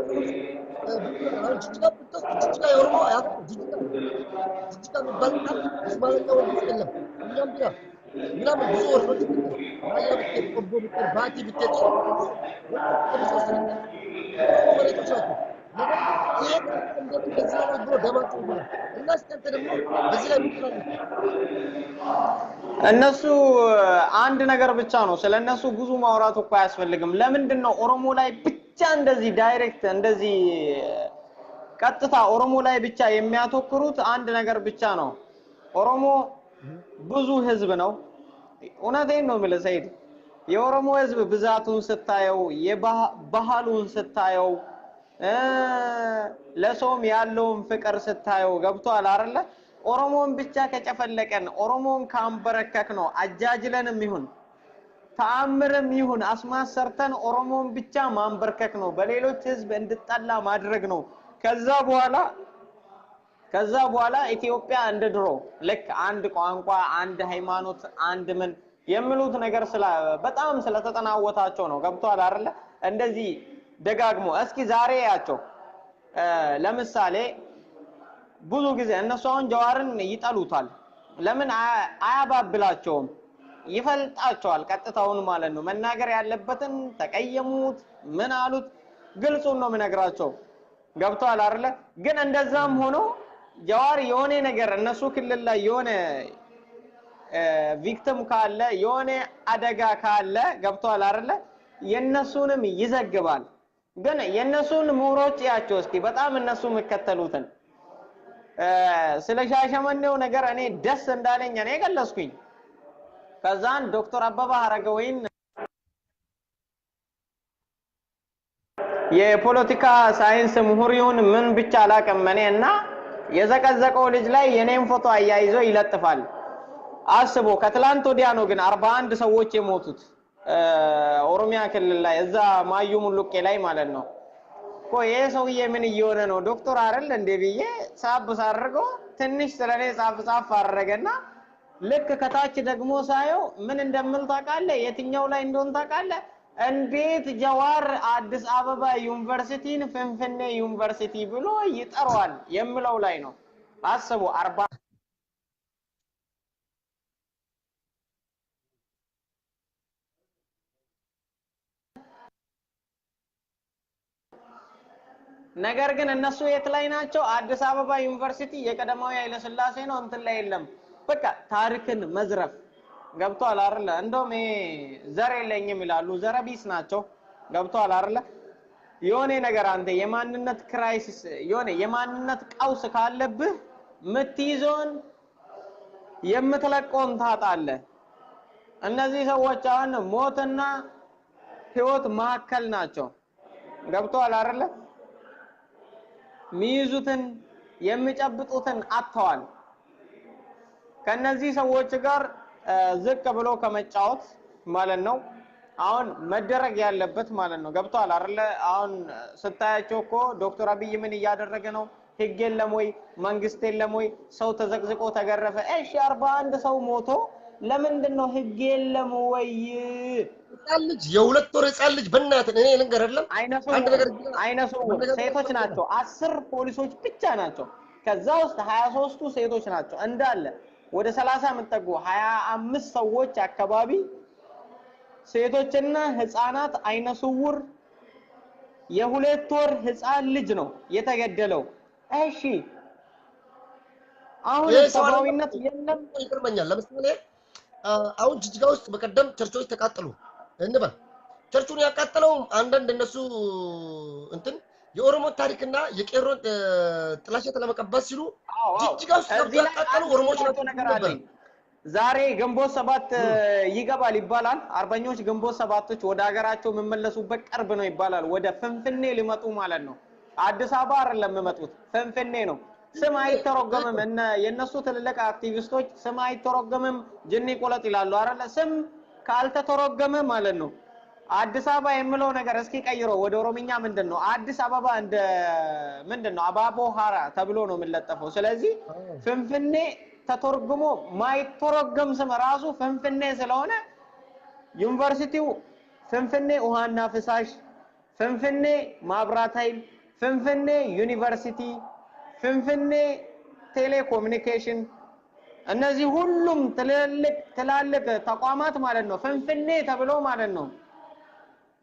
ጅጅጋ የኦሮሞ ጅጅጋ የሚባል ቃል እስማለኛ ወንዝ የለም። እኛም ቢራ ምናምን ብዙ ወርዶች ራያ ብትሄድ ቆቦ ብትሄድ ባቲ ብትሄድ መሬቶች ናቸው። ይሄ እንደምን ከዚህ ላይ ብሎ ደማቸው ይሆናል እና እስከንተ ደግሞ በዚህ ላይ ምትላለ እነሱ አንድ ነገር ብቻ ነው። ስለነሱ ብዙ ማውራት እኮ አያስፈልግም። ለምንድን ነው ኦሮሞ ላይ ብቻ እንደዚህ ዳይሬክት እንደዚህ ቀጥታ ኦሮሞ ላይ ብቻ የሚያተኩሩት? አንድ ነገር ብቻ ነው። ኦሮሞ ብዙ ህዝብ ነው። እውነቴን ነው የምልህ ሰይድ፣ የኦሮሞ ህዝብ ብዛቱን ስታየው የባህሉን ስታየው ለሰውም ያለውን ፍቅር ስታየው ገብቷል አይደለ? ኦሮሞን ብቻ ከጨፈለቀን ኦሮሞን ካንበረከክ ነው አጃጅለንም ይሁን ተአምርም ይሁን አስማሰርተን ኦሮሞን ብቻ ማንበርከክ ነው፣ በሌሎች ህዝብ እንድጠላ ማድረግ ነው። ከዛ በኋላ ኢትዮጵያ እንደ ድሮ ልክ አንድ ቋንቋ፣ አንድ ሃይማኖት፣ አንድ ምን የሚሉት ነገር በጣም ስለተጠናወታቸው ነው። ገብቷል አይደለ? እንደዚህ ደጋግሞ እስኪ ዛሬ ያቸው ለምሳሌ ብዙ ጊዜ እነሱ አሁን ጀዋርን ይጠሉታል። ለምን አያባብላቸውም? ይፈልጣቸዋል። ቀጥታውን ማለት ነው። መናገር ያለበትን ተቀየሙት ምን አሉት ግልጹን ነው የምነግራቸው። ገብቷል አይደለ? ግን እንደዛም ሆኖ ጀዋር የሆነ ነገር እነሱ ክልል ላይ የሆነ ቪክቲም ካለ የሆነ አደጋ ካለ ገብቷል አይደለ? የነሱንም ይዘግባል። ግን የነሱን ምሁሮች ያቸው እስኪ በጣም እነሱ የሚከተሉትን ስለ ሻሸመኔው ነገር እኔ ደስ እንዳለኝ እኔ ገለጽኩኝ። ከዛን ዶክተር አበባ አረጋዊን የፖለቲካ ሳይንስ ምሁር ይሁን ምን ብቻ አላቀም እኔና የዘቀዘቀው ልጅ ላይ የኔን ፎቶ አያይዞ ይለጥፋል። አስቦ ከትላንት ወዲያ ነው ግን 41 ሰዎች የሞቱት ኦሮሚያ ክልል ላይ እዛ ማዩ ሙሉቄ ላይ ማለት ነው። ቆይ ሰውዬ ምን እየሆነ ነው ዶክተር አይደል እንዴ ብዬ ሳብ ሳርገው ትንሽ ስለኔ ጻፍ አረገና ልክ ከታች ደግሞ ሳየው ምን እንደምል ታውቃለህ? የትኛው ላይ እንደሆነ ታውቃለህ? እንዴት ጀዋር አዲስ አበባ ዩኒቨርሲቲን ፍንፍኔ ዩኒቨርሲቲ ብሎ ይጠራዋል የሚለው ላይ ነው። አስቡ 40 ነገር ግን እነሱ የት ላይ ናቸው? አዲስ አበባ ዩኒቨርሲቲ የቀደማዊ ኃይለ ሥላሴ ነው እንትን ላይ የለም። በቃ ታሪክን መዝረፍ ገብቷል አይደለ? እንደውም ዘር የለኝም ይላሉ። ዘረቢስ ናቸው። ገብቷል አይደለ? የሆነ ነገር አንተ የማንነት ክራይሲስ የሆነ የማንነት ቀውስ ካለብህ ምትይዞን የምትለቀውን ታጣለህ። እነዚህ ሰዎች አሁን ሞትና ህይወት ማከል ናቸው። ገብቷል አይደለ? ሚይዙትን የሚጨብጡትን አጥተዋል። ከነዚህ ሰዎች ጋር ዝቅ ብሎ ከመጫወት ማለት ነው አሁን መደረግ ያለበት ማለት ነው። ገብቷል አይደለ? አሁን ስታያቸው እኮ ዶክተር አብይ ምን እያደረገ ነው? ህግ የለም ወይ? መንግስት የለም ወይ? ሰው ተዘቅዝቆ ተገረፈ። እሺ 41 ሰው ሞቶ ለምንድን ነው ህግ የለም ወይ? ህፃን ልጅ የሁለት ወር ህፃን ልጅ በእናትህ እኔ ልንገር አይደለም አይነሱ ሴቶች ናቸው። 10 ፖሊሶች ብቻ ናቸው። ከዛ ውስጥ 23ቱ ሴቶች ናቸው። እንዳለ ወደ 30 የምትጠጉ 25 ሰዎች አካባቢ ሴቶችና ህፃናት አይነ ስውር የሁለት ወር ህፃን ልጅ ነው የተገደለው። እሺ አሁን ሰብአዊነት የለም ይገርመኛል። ለምሳሌ አሁን ጅጅጋ ውስጥ በቀደም ቸርቾች ተቃጠሉ እንበል። ቸርቹን ያቃጠለው አንዳንድ እነሱ እንትን የኦሮሞ ታሪክና የቄሮ ጥላሸት ለመቀባት ሲሉ ጅጅጋ ውስጥ ያቃጠሉ ኦሮሞዎች ናቸው። ዛሬ ግንቦት 7 ይገባል ይባላል። አርበኞች ግንቦት 7ቶች ወደ ሀገራቸው የሚመለሱበት ቅርብ ነው ይባላል። ወደ ፍንፍኔ ሊመጡ ማለት ነው። አዲስ አበባ አይደለም የሚመጡት፣ ፍንፍኔ ነው። ስም አይተረጎምም። እና የነሱ ትልልቅ አክቲቪስቶች ስም አይተረጎምም ጅኒ ቆለጥ ይላሉ አይደለ? ስም ካልተተረጎመ ማለት ነው አዲስ አበባ የሚለው ነገር እስኪ ቀይሮ ወደ ኦሮምኛ ምንድነው? አዲስ አበባ እንደ ምንድነው? አባቦ ሀራ ተብሎ ነው የሚለጠፈው። ስለዚህ ፍንፍኔ ተተርጉሞ ማይተረጎም ስም ራሱ ፍንፍኔ ስለሆነ ዩኒቨርሲቲው ፍንፍኔ ውሃና ፍሳሽ፣ ፍንፍኔ ማብራት ኃይል፣ ፍንፍኔ ዩኒቨርሲቲ፣ ፍንፍኔ ቴሌኮሙኒኬሽን እነዚህ ሁሉም ትላልቅ ተቋማት ማለት ነው ፍንፍኔ ተብሎ ማለት ነው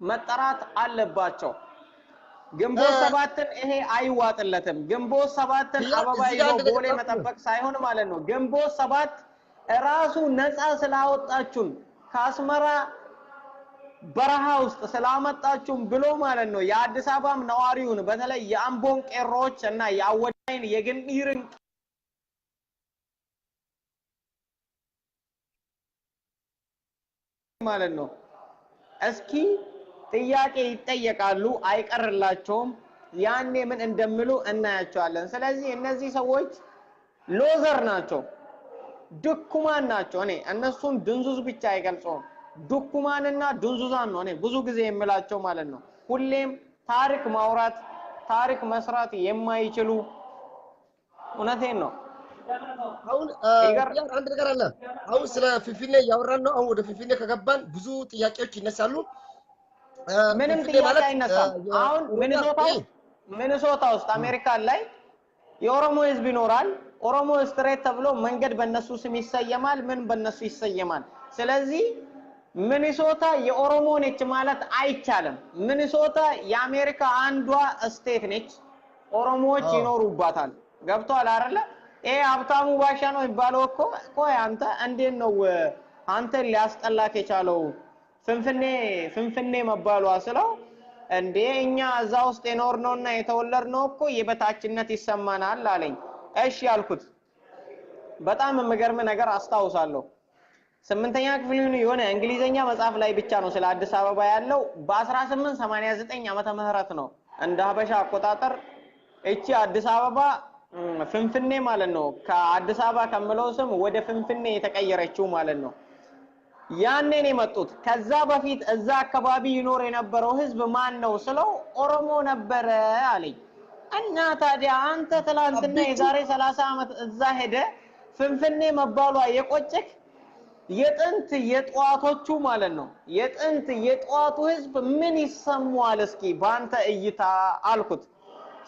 መጠራት አለባቸው። ግንቦት 7ን ይሄ አይዋጥለትም። ግንቦት 7ን አበባ ይዞ ቦሌ መጠበቅ ሳይሆን ማለት ነው ግንቦት 7 ራሱ ነፃ ስላወጣችሁን ከአስመራ በረሃ ውስጥ ስላመጣችሁን ብሎ ማለት ነው የአዲስ አበባም ነዋሪውን በተለይ የአምቦን ቄሮች እና የአወዳይን የግንኢርን ማለት ነው እስኪ ጥያቄ ይጠየቃሉ፣ አይቀርላቸውም። ያኔ ምን እንደሚሉ እናያቸዋለን። ስለዚህ እነዚህ ሰዎች ሎዘር ናቸው፣ ድኩማን ናቸው። እኔ እነሱን ድንዙዝ ብቻ አይገልጸውም፣ ድኩማንና ድንዙዛን ነው እኔ ብዙ ጊዜ የምላቸው ማለት ነው። ሁሌም ታሪክ ማውራት ታሪክ መስራት የማይችሉ እውነቴን ነው። አሁን አንድ ነገር አለ። አሁን ስለ ፊንፊኔ ያወራን ነው። አሁን ወደ ፊንፊኔ ከገባን ብዙ ጥያቄዎች ይነሳሉ። ምንም ጥያቄ አይነሳም። አሁን ሚኒሶታ ውስጥ አሜሪካን ላይ የኦሮሞ ህዝብ ይኖራል። ኦሮሞ ስትሬት ተብሎ መንገድ በእነሱ ስም ይሰየማል፣ ምን በእነሱ ይሰየማል። ስለዚህ ሚኒሶታ የኦሮሞ ነች ማለት አይቻልም። ሚኒሶታ የአሜሪካ አንዷ ስቴት ነች። ኦሮሞዎች ይኖሩባታል። ገብቷል አይደለ? ይሄ ሀብታሙ ባሻ ነው ይባለው እኮ ቆይ አንተ እንዴት ነው አንተ ሊያስጠላክ የቻለው ፍንፍኔ መባሏ ስለው እንዴ እኛ እዛ ውስጥ የኖርነውና የተወለድነው እኮ የበታችነት ይሰማናል አለኝ። እሺ ያልኩት በጣም የሚገርም ነገር አስታውሳለሁ። 8ኛ ክፍል የሆነ እንግሊዘኛ መጽሐፍ ላይ ብቻ ነው ስለ አዲስ አበባ ያለው። በ1889 ዓመተ ምህረት ነው እንደ ሀበሻ አቆጣጠር እቺ አዲስ አበባ ፍንፍኔ ማለት ነው ከአዲስ አበባ ከመለው ስም ወደ ፍንፍኔ የተቀየረችው ማለት ነው። ያኔ ነው የመጡት። ከዛ በፊት እዛ አካባቢ ይኖር የነበረው ህዝብ ማን ነው ስለው ኦሮሞ ነበረ አለኝ። እና ታዲያ አንተ ትላንትና የዛሬ 30 ዓመት እዛ ሄደ ፍንፍኔ መባሏ የቆጨክ የጥንት የጧቶቹ ማለት ነው የጥንት የጧቱ ህዝብ ምን ይሰማዋል እስኪ ባንተ እይታ አልኩት።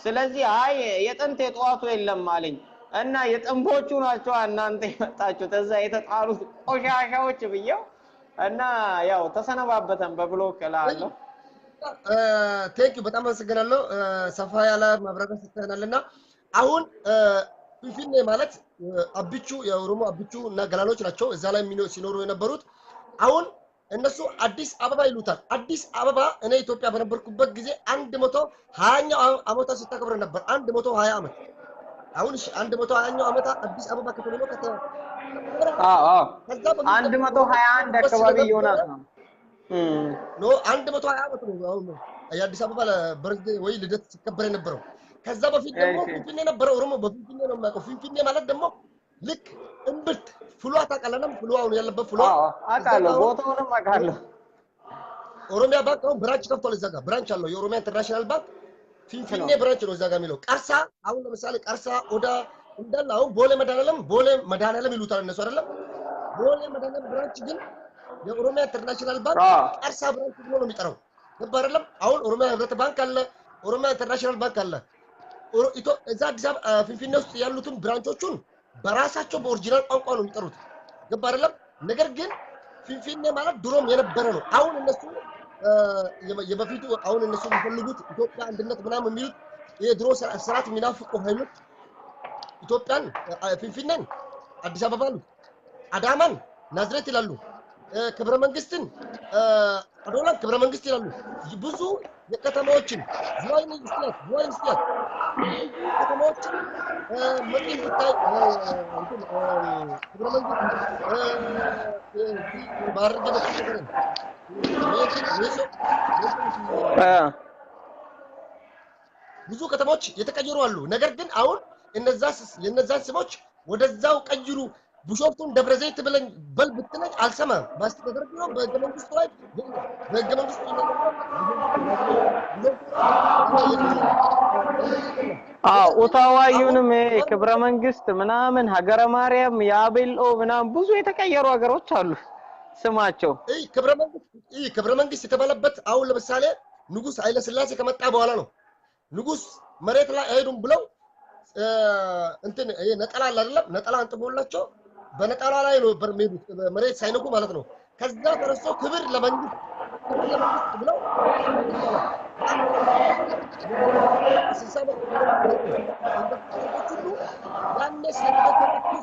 ስለዚህ አይ የጥንት የጧቱ የለም አለኝ። እና የጥንቦቹ ናቸው እናንተ የመጣችሁት እዛ የተጣሉት ቆሻሻዎች ብየው እና ያው ተሰነባበተን በብሎክ እላለሁ። ቴንክ ዩ በጣም አመሰግናለሁ። ሰፋ ያለ ማብራሪያ ሰጥተናልና አሁን ፍንፍኔ ማለት አብቹ የኦሮሞ አብቹ እና ገላሎች ናቸው እዛ ላይ ሲኖሩ የነበሩት። አሁን እነሱ አዲስ አበባ ይሉታል። አዲስ አበባ እኔ ኢትዮጵያ በነበርኩበት ጊዜ 120ኛው ዓመቷ ስታከብር ነበር። 120 ዓመት አሁን 120ኛው ዓመት አዲስ አበባ ከተብሎ ከዛ በፊት 121 አካባቢ ዮናስ ነው ኖ 120 ዓመት ነው አሁን የአዲስ አበባ በርዝ ወይ ልደት ሲከበር የነበረው። ከዛ በፊት ደግሞ ፊንፊኔ ነበረ። ኦሮሞ በፊንፊኔ ነው የሚያውቀው። ፊንፊኔ ማለት ደግሞ ልክ እምብርት ፍሏ ታውቃለህ? ፍሏ አሁን ያለበት ፍሏ አውቃለሁ፣ ቦታውንም አውቃለሁ። ኦሮሚያ ባንክ አሁን ብራንች ከፍቷል። እዛ ጋር ብራንች አለው የኦሮሚያ ኢንተርናሽናል ባንክ ፊንፊኔ ብራንች ነው እዛ ጋር የሚለው። ቀርሳ አሁን ለምሳሌ ቀርሳ ኦዳ እንዳለ አሁን ቦሌ መድኃኒዓለም ይሉታል እነሱ አይደለም። ቦሌ መድኃኒዓለም ብራንች ግን የኦሮሚያ ኢንተርናሽናል ባንክ ቀርሳ ብራንች ብሎ ነው የሚጠራው። ገባ አይደለም? አሁን ኦሮሚያ ህብረት ባንክ አለ፣ ኦሮሚያ ኢንተርናሽናል ባንክ አለ። እዛ አዲስ አበባ ፊንፊኔ ውስጥ ያሉትን ብራንቾቹን በራሳቸው በኦሪጂናል ቋንቋ ነው የሚጠሩት። ገባ አይደለም? ነገር ግን ፊንፊኔ ማለት ድሮም የነበረ ነው። አሁን እነሱ የበፊቱ አሁን እነሱ የሚፈልጉት ኢትዮጵያ አንድነት ምናምን የሚሉት የድሮ ስርዓት የሚናፍቁ ኃይሎች ኢትዮጵያን ፊንፊኔን አዲስ አበባ አሉ፣ አዳማን ናዝሬት ይላሉ፣ ክብረ መንግስትን አዶላን ክብረ መንግስት ይላሉ። ብዙ የከተማዎችን ዝዋይ ኢንስቲትዩት ከተማዎችን መጥተህ ብታይ ክብረ መንግስት ባርገ በተከረን ብዙ ከተሞች የተቀየሩ አሉ። ነገር ግን አሁን የነዛን ስሞች ወደዛው ቀይሩ። ቢሾፍቱን ደብረ ዘይት ብለኝ በል ብትለኝ አልሰማም። ማስተዳደር ነው በህገ መንግስቱ ላይ በህገ መንግስቱ ኡታዋዩንም ክብረ መንግስት ምናምን ሀገረ ማርያም ያቤሎ ምናምን ብዙ የተቀየሩ ሀገሮች አሉ ስማቸው። ክብረ መንግስት የተባለበት አሁን ለምሳሌ ንጉስ ኃይለ ሥላሴ ከመጣ በኋላ ነው። ንጉስ መሬት ላይ አይሄዱም ብለው እንትን ነጠላ አይደለም ነጠላ አንጥፎላቸው በነጠላ ላይ ነው በርሜዱት መሬት ሳይነኩ ማለት ነው። ከዛ ተነስቶ ክብር ለመንግስት ብለው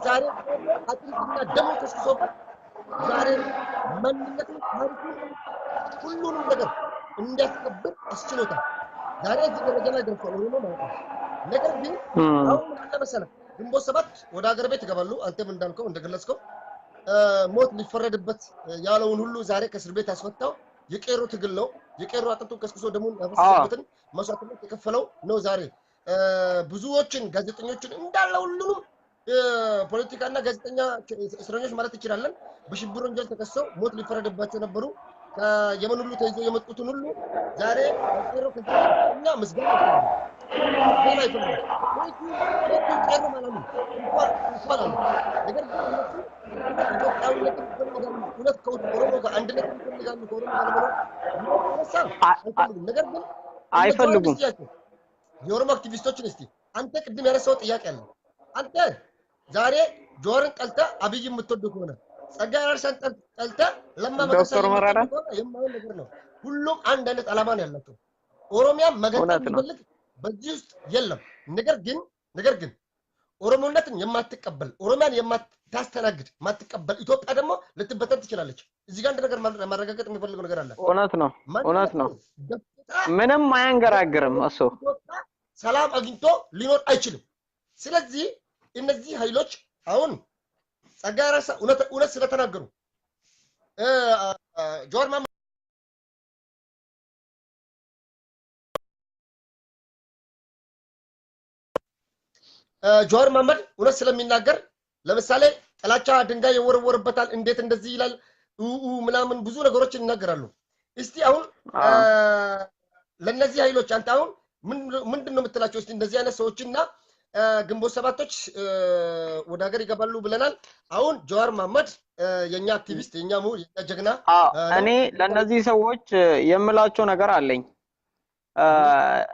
ዛሬ አጥንትና ደሙ ተስሶበት ዛሬ ማንነቱን ታሪኩን ሁሉንም ነገር እንዲያስከብር አስችሎታል። ዛሬ እዚህ ደረጃ ላይ ደርሷል ማለት ነው። ነገር ግን አሁን ምን መሰለህ ግንቦት ሰባት ወደ ሀገር ቤት ይገባሉ። አንተም እንዳልከው እንደገለጽከው ሞት ሊፈረድበት ያለውን ሁሉ ዛሬ ከእስር ቤት ያስፈታው የቄሮ ትግል ነው። የቄሮ አጥንቱን ከስክሶ ደሙን ያፈሰሰበትን መስዋዕትነት የከፈለው ነው። ዛሬ ብዙዎችን ጋዜጠኞችን እንዳለ ሁሉንም ፖለቲካና ጋዜጠኛ እስረኞች ማለት እንችላለን በሽብር ወንጀል ተከሰው ሞት ሊፈረድባቸው ነበሩ። ከየመን ሁሉ ተይዞ የመጡትን ሁሉ ዛሬ ቄሮ ከኛ ምስጋና ይፈልጋል። ቄሮ ማለት ነው እንኳን ነገር ግን ኢትዮጵያዊነት ሁለት ከኦሮሞ ጋር አንድነት ይፈልጋሉ። ከኦሮሞ ጋር ነገር ግን አይፈልጉም። የኦሮሞ አክቲቪስቶችን እስቲ አንተ ቅድም ያነሳው ጥያቄ አለ። አንተ ዛሬ ጆርን ጠልተ አብይ የምትወድ ከሆነ ጸጋዬ አራርሳን ጠልተ ለማ መገርሳ የማይሆን ነገር ነው። ሁሉም አንድ አይነት ዓላማ ነው ያላቸው። ኦሮሚያ መገንጠል የሚፈልግ በዚህ ውስጥ የለም። ነገር ግን ኦሮሞነትን የማትቀበል ኦሮሚያን የማታስተናግድ ማትቀበል ኢትዮጵያ ደግሞ ልትበተን ትችላለች። እዚህ ጋር አንድ ነገር ማረጋገጥ የሚፈልገው ነገር አለ። እውነት ነው። ምንም አያንገራግርም። እሱ ሰላም አግኝቶ ሊኖር አይችልም። ስለዚህ እነዚህ ኃይሎች አሁን ጸጋዬ አራርሳ እውነት ስለተናገሩ ጆዋር መሐመድ እውነት ስለሚናገር ለምሳሌ ጥላቻ ድንጋይ ይወረወርበታል፣ እንዴት እንደዚህ ይላል ምናምን ብዙ ነገሮችን ይናገራሉ። እስቲ አሁን ለነዚህ ኃይሎች አንተ አሁን ምንድነው የምትላቸው? እስቲ እንደዚህ አይነት ሰዎችና ግንቦት ሰባቶች ወደ ሀገር ይገባሉ ብለናል። አሁን ጆዋር መሐመድ የኛ አክቲቪስት የኛ ምሁር የኛ ጀግና እኔ ለነዚህ ሰዎች የምላቸው ነገር አለኝ።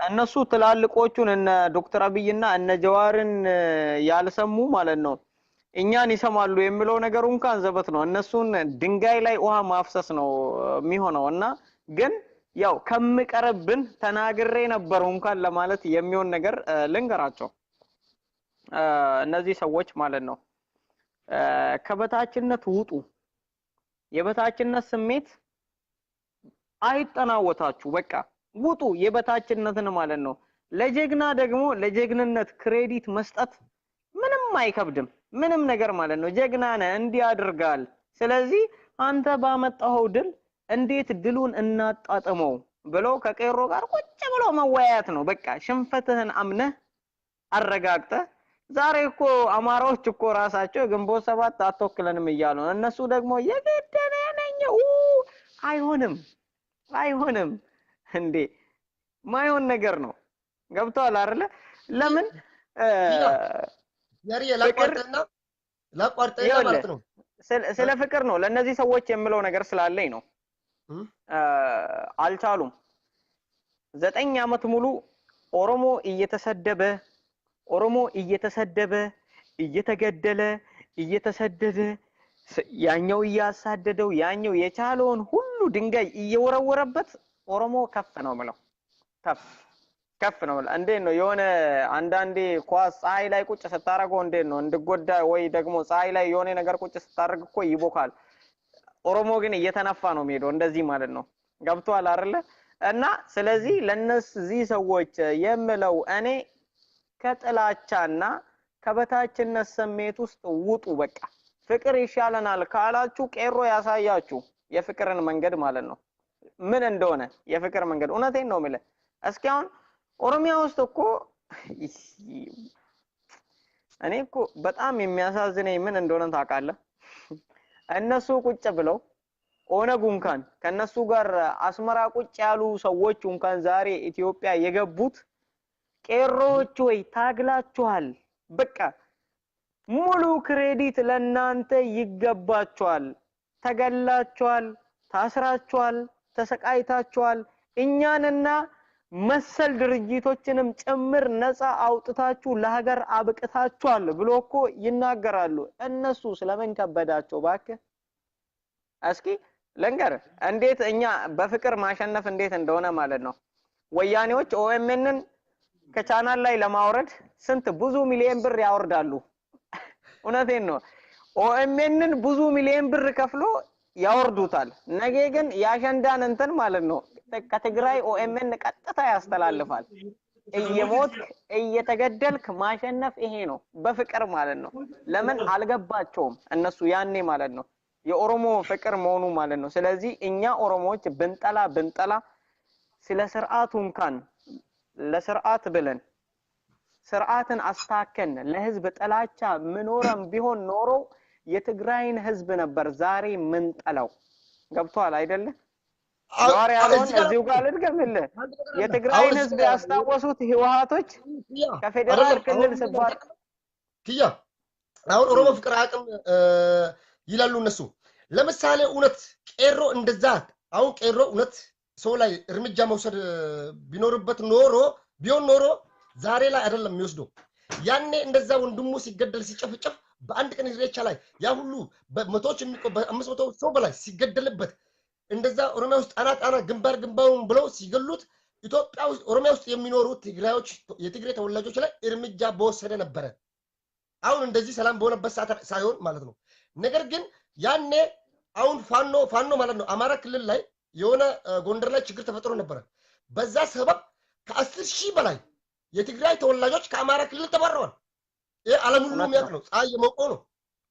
እነሱ ትላልቆቹን እነ ዶክተር አብይና እነ ጀዋርን ያልሰሙ ማለት ነው እኛን ይሰማሉ የሚለው ነገር እንኳን ዘበት ነው። እነሱን ድንጋይ ላይ ውሃ ማፍሰስ ነው የሚሆነውና ግን ያው ከምቀርብን ተናግሬ ነበር እንኳን ለማለት የሚሆን ነገር ልንገራቸው። እነዚህ ሰዎች ማለት ነው ከበታችነት ውጡ፣ የበታችነት ስሜት አይጠናወታችሁ በቃ ውጡ የበታችነትን ማለት ነው ለጀግና ደግሞ ለጀግንነት ክሬዲት መስጠት ምንም አይከብድም ምንም ነገር ማለት ነው ጀግና ነህ እንዲያድርጋል ስለዚህ አንተ ባመጣው ድል እንዴት ድሉን እናጣጥመው ብሎ ከቄሮ ጋር ቁጭ ብሎ መወያየት ነው በቃ ሽንፈትህን አምነህ አረጋግጠ ዛሬ እኮ አማራዎች እኮ ራሳቸው ግንቦት 7 አትወክለንም እያሉ ነው እነሱ ደግሞ የገደለ ነኝ አይሆንም እንዴ ማይሆን ነገር ነው ገብቷል አይደለ ለምን ያሪ ላቋርጠና ማለት ነው ስለ ፍቅር ነው ለነዚህ ሰዎች የምለው ነገር ስላለኝ ነው አልቻሉም 9 አመት ሙሉ ኦሮሞ እየተሰደበ እየተገደለ እየተሰደደ ያኛው ያሳደደው ያኛው የቻለውን ሁሉ ድንጋይ እየወረወረበት ኦሮሞ ከፍ ነው ማለት ከፍ ነው እንዴ ነው የሆነ አንዳንዴ ኳስ ፀሐይ ላይ ቁጭ ስታረገው እንዴ ነው እንድጎዳ ወይ ደግሞ ፀሐይ ላይ የሆነ ነገር ቁጭ ስታረግ እኮ ይቦካል ኦሮሞ ግን እየተነፋ ነው የሚሄደው እንደዚህ ማለት ነው ገብቷል አይደለ እና ስለዚህ ለነዚህ ሰዎች የምለው እኔ ከጥላቻና ከበታችነት ስሜት ውስጥ ውጡ በቃ ፍቅር ይሻለናል ካላችሁ ቄሮ ያሳያችሁ የፍቅርን መንገድ ማለት ነው ምን እንደሆነ የፍቅር መንገድ እውነቴን ነው ማለት እስኪያውን ኦሮሚያ ውስጥ እኮ እኔ እኮ በጣም የሚያሳዝነኝ ምን እንደሆነ ታውቃለህ እነሱ ቁጭ ብለው ኦነግ እንኳን ከነሱ ጋር አስመራ ቁጭ ያሉ ሰዎች እንኳን ዛሬ ኢትዮጵያ የገቡት ቄሮች ወይ ታግላችኋል በቃ ሙሉ ክሬዲት ለናንተ ይገባችኋል ተገላችኋል ታስራችኋል ተሰቃይታችኋል እኛንና መሰል ድርጅቶችንም ጭምር ነፃ አውጥታችሁ ለሀገር አብቅታችኋል ብሎኮ ይናገራሉ እነሱ ስለምን ከበዳቸው ባከ እስኪ ለንገር እንዴት እኛ በፍቅር ማሸነፍ እንዴት እንደሆነ ማለት ነው ወያኔዎች ኦኤምኤንን ከቻናል ላይ ለማውረድ ስንት ብዙ ሚሊዮን ብር ያወርዳሉ እውነቴን ነው ኦኤምኤንን ብዙ ሚሊዮን ብር ከፍሎ ያወርዱታል ነገ ግን ያሸንዳን እንትን ማለት ነው ከትግራይ ኦኤምኤን ቀጥታ ያስተላልፋል እየሞት እየተገደልክ ማሸነፍ ይሄ ነው በፍቅር ማለት ነው ለምን አልገባቸውም እነሱ ያኔ ማለት ነው የኦሮሞ ፍቅር መሆኑ ማለት ነው ስለዚህ እኛ ኦሮሞዎች ብንጠላ ስለ ስርዓቱ እንኳን ለስርዓት ብለን ስርዓትን አስተካከን ለህዝብ ጥላቻ ምኖረም ቢሆን ኖሮ የትግራይን ህዝብ ነበር ዛሬ ምን ጠላው ገብቷል አይደለ ዛሬ ያለውን እዚሁ ጋር ልድገምልህ የትግራይን ህዝብ ያስታወሱት ህወሓቶች ከፌደራል ክልል ስባር ኪያ አሁን ኦሮሞ ፍቅር አቅም ይላሉ እነሱ ለምሳሌ እውነት ቄሮ እንደዛ አሁን ቄሮ እውነት ሰው ላይ እርምጃ መውሰድ ቢኖርበት ቢሆን ኖሮ ዛሬ ላይ አይደለም የሚወስደው ያኔ እንደዛ ወንድሙ ሲገደል ሲጨፍጨፍ በአንድ ቀን ኢሬቻ ላይ ያ ሁሉ በመቶዎች በ500 ሰው በላይ ሲገደልበት እንደዛ ኦሮሚያ ውስጥ አናጣና ግንባሩን ብለው ሲገሉት ኢትዮጵያ ውስጥ ኦሮሚያ ውስጥ የሚኖሩ ትግራዮች የትግሬ ተወላጆች ላይ እርምጃ በወሰደ ነበር አሁን እንደዚህ ሰላም በሆነበት ሰዓት ሳይሆን ማለት ነው ነገር ግን ያኔ አሁን ፋኖ ማለት ነው አማራ ክልል ላይ የሆነ ጎንደር ላይ ችግር ተፈጥሮ ነበር በዛ ሰበብ ከ10,000 በላይ የትግራይ ተወላጆች ከአማራ ክልል ተባረዋል ዓለም ሁሉ የሚያውቅ ነው ፀሐይ የሞቀው ነው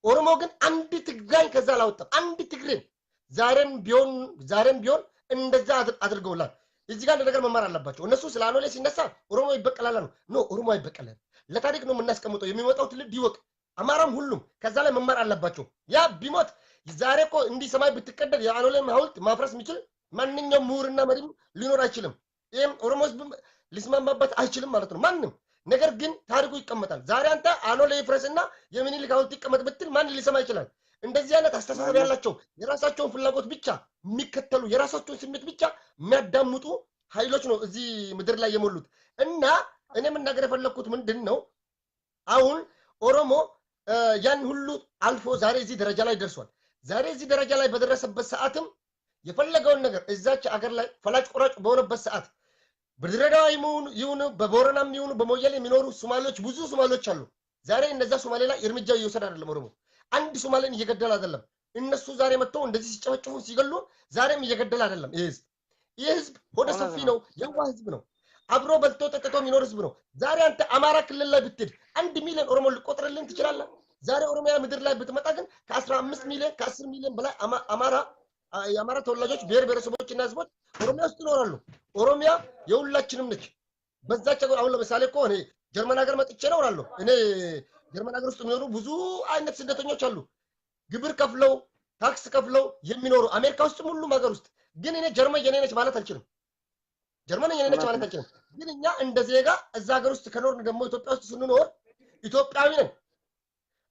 ኦሮሞ ግን አንድ ትግራይ ከዛ አላወጣም አንድ ትግሬ ዛሬም ቢሆን እንደዛ አድርገውላል እዚህ ጋር ነገር መማር አለባቸው እነሱ ስላኖሌ ሲነሳ ኦሮሞ ይበቀላል ነው ኦሮሞ አይበቀላል ለታሪክ ነው የምናስቀምጠው የሚወጣው ትልድ ይወቅ አማራም ሁሉም ከዛ ላይ መማር አለባቸው ያ ቢሞት ዛሬ እኮ እንዲህ ሰማይ ብትቀደል የአኖሌም ሐውልት ማፍረስ የሚችል ማንኛውም ምሁርና መሪም ሊኖር አይችልም ይሄም ኦሮሞ ሊስማማበት አይችልም ማለት ነው ማንንም ነገር ግን ታሪኩ ይቀመጣል ዛሬ አንተ አኖሌ ይፍረስና የሚኒሊክ ሐውልት ይቀመጥ ብትል ማን ሊሰማ ይችላል እንደዚህ አይነት አስተሳሰብ ያላቸው የራሳቸውን ፍላጎት ብቻ የሚከተሉ የራሳቸውን ስሜት ብቻ የሚያዳምጡ ኃይሎች ነው እዚህ ምድር ላይ የሞሉት እና እኔ መናገር የፈለኩት ምንድነው አሁን ኦሮሞ ያን ሁሉ አልፎ ዛሬ እዚህ ደረጃ ላይ ደርሷል ዛሬ እዚህ ደረጃ ላይ በደረሰበት ሰዓትም የፈለገውን ነገር እዛች አገር ላይ ፈላጭ ቆራጭ በሆነበት ሰዓት በድሬዳዋ ይሁን በቦረናም ይሁን በሞያሌ የሚኖሩ ሶማሌዎች ብዙ ሶማሌዎች አሉ ዛሬ እነዛ ሶማሌ ላይ እርምጃ እየወሰደ አይደለም ኦሮሞ አንድ ሶማሌን እየገደለ አይደለም እነሱ ዛሬ መጥተው እንደዚህ ሲጨፈጭፉ ሲገሉ ዛሬም እየገደለ አይደለም ይህ ህዝብ ሆደ ሰፊ ነው የዋ ህዝብ ነው አብሮ በልቶ ጠጥቶ የሚኖር ህዝብ ነው ዛሬ አንተ አማራ ክልል ላይ ብትሄድ 1 ሚሊዮን ኦሮሞ ልቆጥርልን ትችላለህ ዛሬ ኦሮሚያ ምድር ላይ ብትመጣ ግን ከ15 ሚሊዮን ከ10 ሚሊዮን በላይ የአማራ ተወላጆች ብሔር ብሔረሰቦችና ህዝቦች ኦሮሚያ ውስጥ ይኖራሉ ኦሮሚያ የሁላችንም ነች በዛች አሁን ለምሳሌ እኮ እኔ ጀርመን ሀገር መጥቼ እኖራለሁ እኔ ጀርመን ሀገር ውስጥ የሚኖሩ ብዙ አይነት ስደተኞች አሉ ግብር ከፍለው ታክስ ከፍለው የሚኖሩ አሜሪካ ውስጥ ሁሉም ሀገር ውስጥ ግን እኔ ጀርመን የኔ ነች ማለት አልችልም ጀርመን የኔ ነች ማለት አልችልም ግን እኛ እንደ ዜጋ እዛ ሀገር ውስጥ ከኖርን ደግሞ ኢትዮጵያ ውስጥ ስንኖር ኢትዮጵያዊ ነን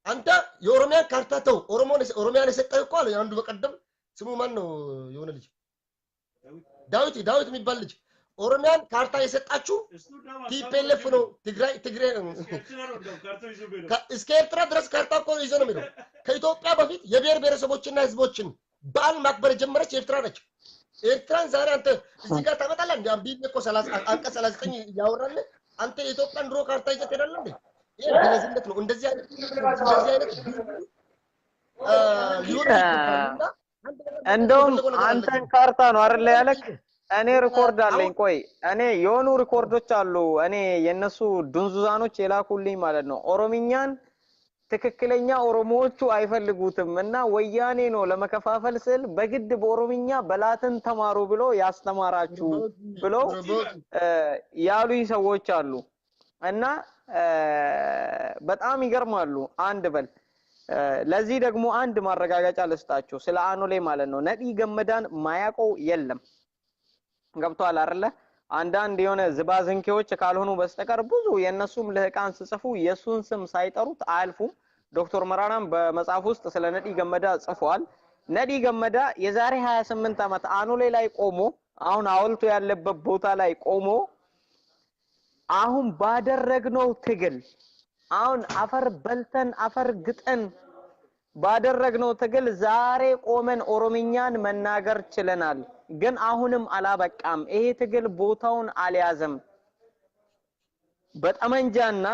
አንተ የኦሮሚያ ካርታ ተው ኦሮሚያን የሰጠህ እኮ አለ አንዱ በቀደም ስሙ ማን ነው የሆነ ልጅ ዳዊት የሚባል ልጅ ኦሮሚያን ካርታ የሰጣችሁ ቲፒኤልኤፍ ነው ትግሬ እስከ ኤርትራ ድረስ ካርታ እኮ ይዞ ነው የሚለው ከኢትዮጵያ በፊት የብሔር ብሔረሰቦችና ህዝቦችን በዓል ማክበር የጀመረች ኤርትራ ነች ኤርትራን ዛሬ አንተ እዚህ ጋር ታመጣለህ እንዴ አብዲን እኮ 30 አንቀጽ 39 ያወራል አንተ የኢትዮጵያን ድሮ ካርታ ይዘህ ትሄዳለህ እንዴ ይሄ ግለዝነት ነው እንደዚህ አይነት ሊሆን ይችላልና እንደውም አንተን ካርታ ነው አይደል ያለክ እኔ ሪኮርድ አለኝ ቆይ እኔ የሆኑ ሪኮርዶች አሉ እኔ የነሱ ዱንዙዛኖች የላኩልኝ ማለት ነው ኦሮሚኛን ትክክለኛ ኦሮሞዎቹ አይፈልጉትም እና ወያኔ ነው ለመከፋፈል ስል በግድ በኦሮሚኛ በላትን ተማሩ ብሎ ያስተማራችሁ ብሎ ያሉኝ ሰዎች አሉ እና በጣም ይገርማሉ አንድ በል ለዚህ ደግሞ አንድ ማረጋጋጫ ልስጣችሁ ስለ አኖሌ ማለት ነው ነዲ ገመዳን ማያቀው የለም ገብቷል አይደለ አንዳንድ የሆነ ዝባዝንኬዎች ካልሆኑ በስተቀር ብዙ የነሱም ለህቃን ጽፉ የሱን ስም ሳይጠሩት አልፉም ዶክተር መራራም በመጽሐፍ ውስጥ ስለ ነዲ ገመዳ ጽፏል ነዲ ገመዳ የዛሬ 28 አመት አኖሌ ላይ ቆሞ አሁን አውልቶ ያለበት ቦታ ላይ ቆሞ አሁን ባደረግነው ትግል አሁን አፈር በልተን አፈር ግጠን ባደረግነው ትግል ዛሬ ቆመን ኦሮሚኛን መናገር ችለናል ግን አሁንም አላበቃም ይሄ ትግል ቦታውን አልያዘም በጠመንጃና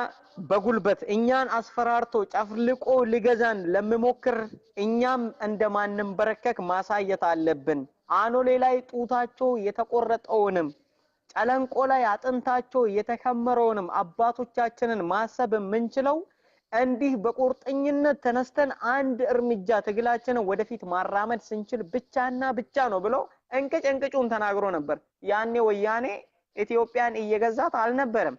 በጉልበት እኛን አስፈራርቶ ጨፍልቆ ሊገዛን ለምሞክር እኛም እንደማንም በረከክ ማሳየት አለብን አኖሌ ላይ ጡታቸው የተቆረጠውንም ጨለንቆ ላይ አጥንታቸው የተከመረውንም አባቶቻችንን ማሰብ ምንችለው እንዲህ በቁርጠኝነት ተነስተን አንድ እርምጃ ትግላችንን ወደፊት ማራመድ ስንችል ብቻና ብቻ ነው ብሎ እንቅጭን ተናግሮ ነበር ያኔ ወያኔ ኢትዮጵያን እየገዛት አልነበረም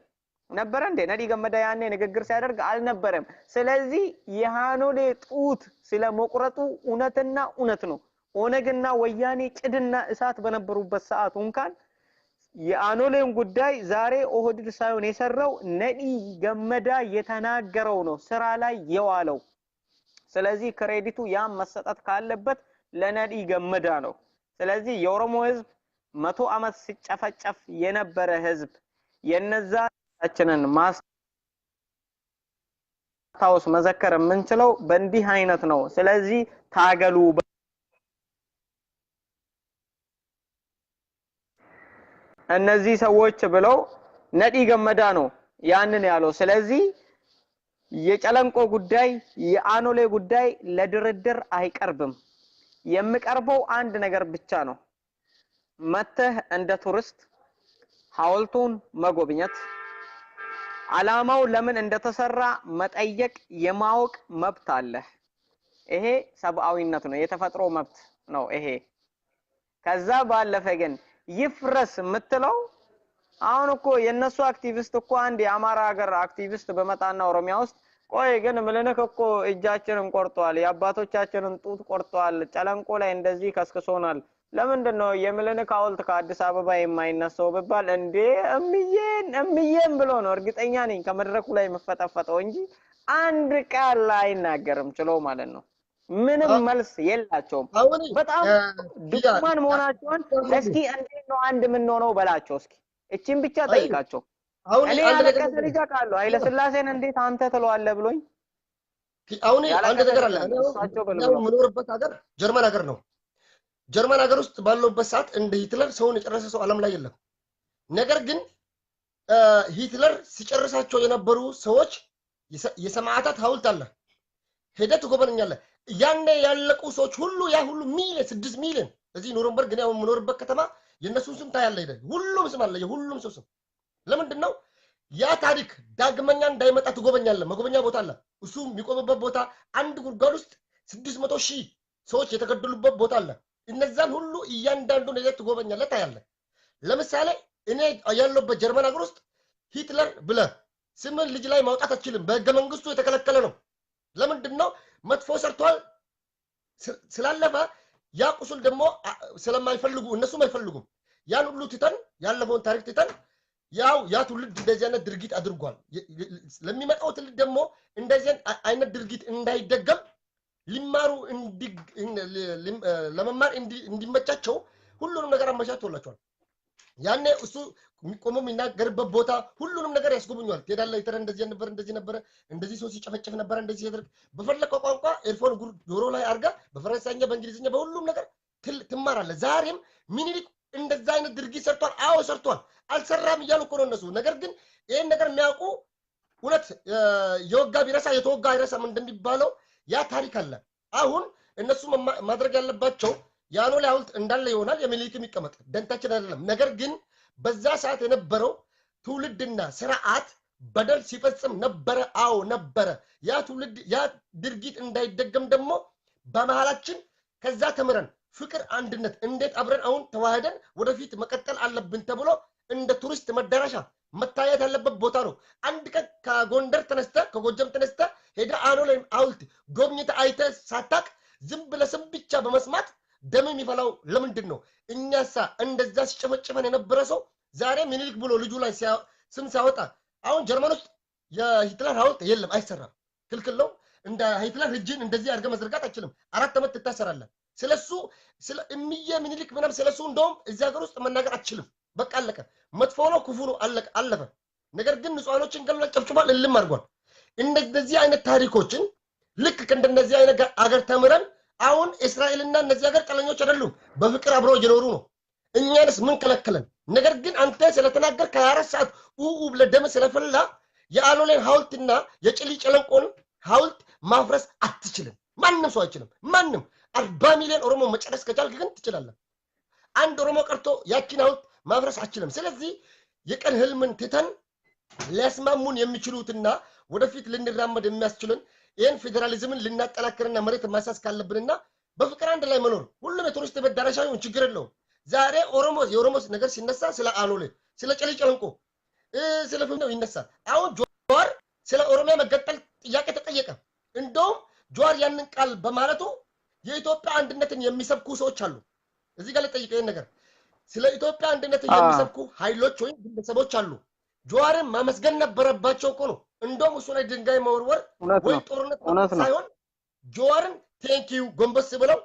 ነበር እንዴ ነዲ ገመዳ ያኔ ንግግር ሲያደርግ አልነበረም ስለዚህ የሃኖሌ ጡት ስለመቁረጡ እውነትና እውነት ነው ኦነግና ወያኔ ጭድና እሳት በነበሩበት ሰዓት እንኳን የአኖሌን ጉዳይ ዛሬ ኦህዲድ ሳይሆን የሰራው ነዲ ገመዳ የተናገረው ነው ስራ ላይ የዋለው ስለዚህ ክሬዲቱ ያም መሰጠት ካለበት ለነዲ ገመዳ ነው ስለዚህ የኦሮሞ ህዝብ 100 አመት ሲጨፈጨፍ የነበረ ህዝብ የነዛችንን ማስታወስ መዘከር የምንችለው በእንዲህ አይነት ነው ስለዚህ ታገሉ እነዚህ ሰዎች ብለው ነዲ ገመዳ ነው ያንን ያለው ስለዚህ የጨለንቆ ጉዳይ የአኖሌ ጉዳይ ለድርድር አይቀርብም የሚቀርበው አንድ ነገር ብቻ ነው መተህ እንደ ቱሪስት ሐውልቱን መጎብኘት አላማው ለምን እንደተሰራ መጠየቅ የማወቅ መብት አለ ይሄ ሰብአዊነት ነው የተፈጥሮ መብት ነው ይሄ ከዛ ባለፈ ግን ይፍረስ ምትለው አሁን እኮ የነሱ አክቲቪስት እኮ አንድ የአማራ ሀገር አክቲቪስት በመጣና ኦሮሚያ ውስጥ ቆይ ግን ምልነክ እኮ እጃችንን ቆርጧል ያባቶቻችንን ጡት ቆርጧል ጨለንቆ ላይ እንደዚህ ከስከሶናል ለምንድነው የምልነክ ሐውልት ከአዲስ አበባ የማይነሳው በባል እንዴ እምዬን ብሎ ነው እርግጠኛ ነኝ ከመድረኩ ላይ መፈጠፈጠው እንጂ አንድ ቃል ላይ አይናገርም ችሎ ማለት ነው ምንም መልስ የላቸውም በጣም ድክማን መሆናቸውን እስኪ እንዴት ነው አንድ ምን ነው በላቸው እስኪ እቺን ብቻ ጠይቃቸው እኔ ያለቀሰ ልጅ አውቃለሁ ኃይለ ስላሴን እንዴት አንተ ትለዋለህ ብሎኝ አሁን አንድ ነገር አለ ነው ምኖርበት ሀገር ጀርመን ሀገር ነው ጀርመን ሀገር ውስጥ ባለውበት ሰዓት እንደ ሂትለር ሰውን የጨረሰ ሰው ዓለም ላይ የለም ነገር ግን ሂትለር ሲጨርሳቸው የነበሩ ሰዎች የሰማዕታት ሐውልት አለ ሄደት ጎበኛለህ ያኔ ያለቁ ሰዎች ሁሉ ያ ሁሉ ሚሊዮን 6 ሚሊዮን እዚህ ኑረምበርግ ነው የምኖርበት ከተማ የነሱን ስም ታያለ አይደል ሁሉም ስም አለ የሁሉም ሰው ስም ለምንድን ነው ያ ታሪክ ዳግመኛ እንዳይመጣ ትጎበኛለህ መጎበኛ ቦታ አለ እሱ የሚቆምበት ቦታ አንድ ጉድጓድ ውስጥ 600,000 ሰዎች የተገደሉበት ቦታ አለ እነዛን ሁሉ እያንዳንዱ ነገር ትጎበኛለህ ታያለህ ለምሳሌ እኔ ያለበት ጀርመን ሀገር ውስጥ ሂትለር ብለ ስምን ልጅ ላይ ማውጣት አትችልም በህገ መንግስቱ የተከለከለ ነው ለምንድን ነው መጥፎ ሰርቷል ስላለፈ ያ ቁስል ደግሞ ስለማይፈልጉ እነሱም አይፈልጉም ያን ሁሉ ትተን ያለፈውን ታሪክ ትተን ያው ያ ትውልድ እንደዚህ አይነት ድርጊት አድርጓል ለሚመጣው ትውልድ ደግሞ እንደዚህ አይነት ድርጊት እንዳይደገም ሊማሩ ለመማር እንዲመቻቸው ሁሉንም ነገር አመቻችቶላቸዋል ያኔ እሱ የሚቆመው የሚናገርበት ቦታ ሁሉንም ነገር ያስጎብኛል ትሄዳለህ ይተረ እንደዚህ ነበር እንደዚህ ሰው ሲጨፈጨፍ ነበር እንደዚህ ያደርግ በፈለቀው ቋንቋ ኤርፎን ጆሮ ላይ አርጋ በፈረንሳይኛ በእንግሊዝኛ በሁሉም ነገር ትማራለህ ዛሬም ሚኒሊክ እንደዛ አይነት ድርጊት ሰርቷል አዎ ሰርቷል አልሰራም ይያሉ እኮ ነው እነሱ ነገር ግን ይሄን ነገር የሚያውቁ ሁለት የወጋ ቢረሳ የተወጋ አይረሳም እንደሚባለው ያ ታሪክ አለ አሁን እነሱ ማድረግ ያለባቸው ያኖ ላይ ሐውልት እንዳለ ይሆናል የሚኒሊክ የሚቀመጥ ደንታችን አይደለም ነገር ግን በዛ ሰዓት የነበረው ትውልድና ስርዓት በደል ሲፈጽም ነበረ አዎ ነበረ ያ ትውልድ ያ ድርጊት እንዳይደገም ደግሞ በመሃላችን ከዛ ተምረን ፍቅር አንድነት እንዴት አብረን አሁን ተዋህደን ወደፊት መቀጠል አለብን ተብሎ እንደ ቱሪስት መዳረሻ መታየት ያለበት ቦታ ነው አንድ ቀን ከጎንደር ተነስተ ከጎጀም ተነስተ ሄዳ አኖ ላይ ሐውልት ጎብኝተ አይተ ሳታቅ ዝም ብለህ ስም ብቻ በመስማት ደም የሚፈላው ለምንድን ነው እኛሳ እንደዛ ሲጨፈጨፈን የነበረ ሰው ዛሬ ሚኒሊክ ብሎ ልጁ ላይ ስም ሲያወጣ አሁን ጀርመን ውስጥ የሂትለር ሐውልት የለም አይሰራም ክልክል ነው እንደ ሂትለር እጅን እንደዚህ አድርገህ መዘርጋት አይችልም 4 ዓመት ትታሰራለህ ስለሱ ስለ እምዬ ሚኒሊክ ምንም ስለሱ እንደውም እዚህ ሀገር ውስጥ መናገር አትችልም በቃ አለቀ መጥፎ ነው ክፉ ነው አለፈ ነገር ግን ንጹሃኖችን ገሎ ጨፍጭፏል እልም አድርጓል እንደዚህ አይነት ታሪኮችን ልክ እንደነዚህ አይነት አገር ተምረን አሁን እስራኤልና እነዚህ ሀገር ቀለኞች አይደሉም በፍቅር አብረው እየኖሩ ነው እኛንስ ምን ከለከለን ነገር ግን አንተ ስለተናገር ከ24 ሰዓት ብለ ደም ስለፈላ የአኖሌን ሐውልትና የጭሊ ጨለንቆን ሐውልት ማፍረስ አትችልም ማንንም ሰው አይችልም ማንንም 40 ሚሊዮን ኦሮሞ መጨረስ ከቻልክ ግን ትችላለህ አንድ ኦሮሞ ቀርቶ ያቺን ሐውልት ማፍረስ አትችልም ስለዚህ የቀን ህልምን ትተን ሊያስማሙን የሚችሉትና ወደፊት ልንራመድ የሚያስችሉን ይሄን ፌደራሊዝምን ልናጠናክርና መሬት ማሳስ ካለብንና በፍቅር አንድ ላይ መኖር ሁሉም የቱሪስት መዳረሻ ይሁን ችግር የለውም ዛሬ የኦሮሞ ነገር ሲነሳ ስለ አኖሌ ስለ ጨሊ ጨለንቆ ስለ ፍንደው ይነሳል አሁን ጆዋር ስለ ኦሮሚያ መገጠል ጥያቄ ተጠየቀ እንደውም ጆዋር ያንን ቃል በማለቱ የኢትዮጵያ አንድነትን የሚሰብኩ ሰዎች አሉ እዚህ ጋር ለጠይቀው ይሄን ነገር ስለ ኢትዮጵያ አንድነትን የሚሰብኩ ኃይሎች ወይ ግለሰቦች አሉ ጆዋርን ማመስገን ነበረባቸው እኮ ነው እንደውም እሱ ላይ ድንጋይ መወርወር ወይ ጦርነት ሳይሆን ጆዋርን ቴንኪው ጎንበስ ብለው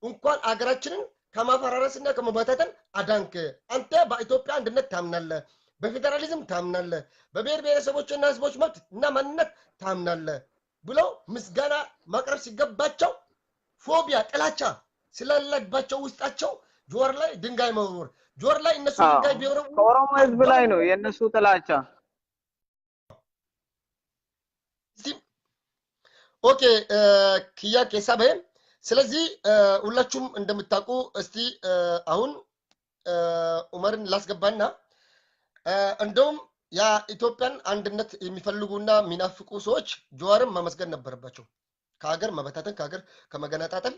እንኳን አገራችንን ከማፈራረስና ከመበታተን አዳንክ አንተ በኢትዮጵያ አንድነት ታምናለህ በፌደራሊዝም ታምናለህ በብሔር ብሔረሰቦችና ህዝቦች መብት እና ማንነት ታምናለህ ብለው ምስጋና ማቅረብ ሲገባቸው ፎቢያ ጥላቻ ስለለባቸው ውስጣቸው ጆዋር ላይ ድንጋይ መወርወር ጆዋር ላይ እነሱ ድንጋይ ቢወረው ከኦሮሞ ህዝብ ላይ ነው የነሱ ጥላቻ ኦኬ ኪያ ከሳበ ስለዚህ ሁላችሁም እንደምታውቁ እስቲ አሁን ዑመርን ላስገባና እንደውም ያ ኢትዮጵያን አንድነት የሚፈልጉና የሚናፍቁ ሰዎች ጆዋርን ማመስገን ነበረባቸው ከሀገር መበታተን ከሀገር ከመገነጣጠል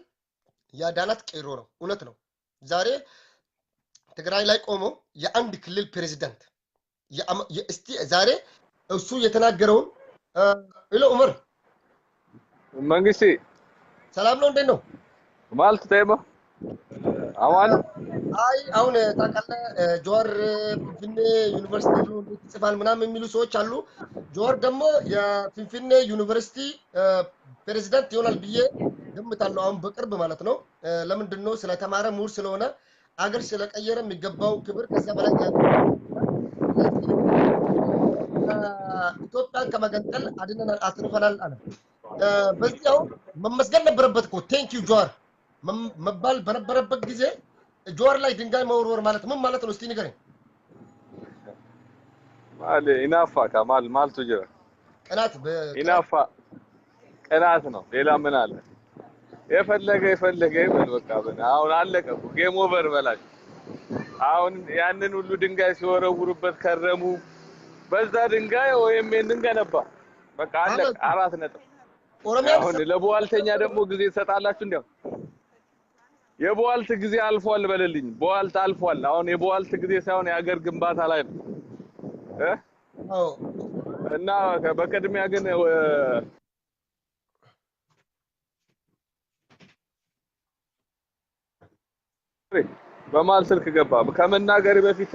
ያዳናት ቄሮ ነው እውነት ነው ዛሬ ትግራይ ላይ ቆሞ የአንድ ክልል ፕሬዝዳንት እስቲ ዛሬ እሱ የተናገረው ኢሎ ዑመር መንግስቲ ሰላም ነው እንዴት ነው ማለት ተይባ አዋል አይ አሁን ታውቃለህ ጆዋር ፊንፊኔ ዩኒቨርሲቲ ፕሪንሲፓል ምናምን የሚሉ ሰዎች አሉ ጆዋር ደግሞ የፊንፊኔ ዩኒቨርሲቲ ፕሬዝዳንት ይሆናል ብዬ ገምታለሁ አሁን በቅርብ ማለት ነው ለምንድን ነው ስለተማረ ምሁር ስለሆነ አገር ስለቀየረ የሚገባው ክብር ከዛ በላይ ኢትዮጵያን ከመገንጠል አድነናል አትርፈናል አለ በዚያው መመስገን ነበረበት እኮ ቴንክ ዩ ጆዋር መባል በነበረበት ጊዜ ጆዋር ላይ ድንጋይ መወርወር ማለት ምን ማለት ነው እስቲ ንገረኝ ማለ ኢናፋ ከማል ማልቱ ጀራ ቀናት ኢናፋ ቀናት ነው ሌላ ምን አለ የፈለገ ይበል በቃ አሁን አለቀ ጌም ኦቨር በላች አሁን ያንን ሁሉ ድንጋይ ሲወረውሩበት ከረሙ በዛ ድንጋይ ወይም እንገነባ በቃ አለቀ 4 ነጥብ አሁን ለቧልተኛ ደግሞ ጊዜ ተሰጣላችሁ እንዴ የቧልት ጊዜ አልፏል በለልኝ ቧልት አልፏል አሁን የቧልት ጊዜ ሳይሆን የሀገር ግንባታ ላይ ነው እና በቀድሚያ ግን በማል ስልክ ገባ ከመናገር በፊት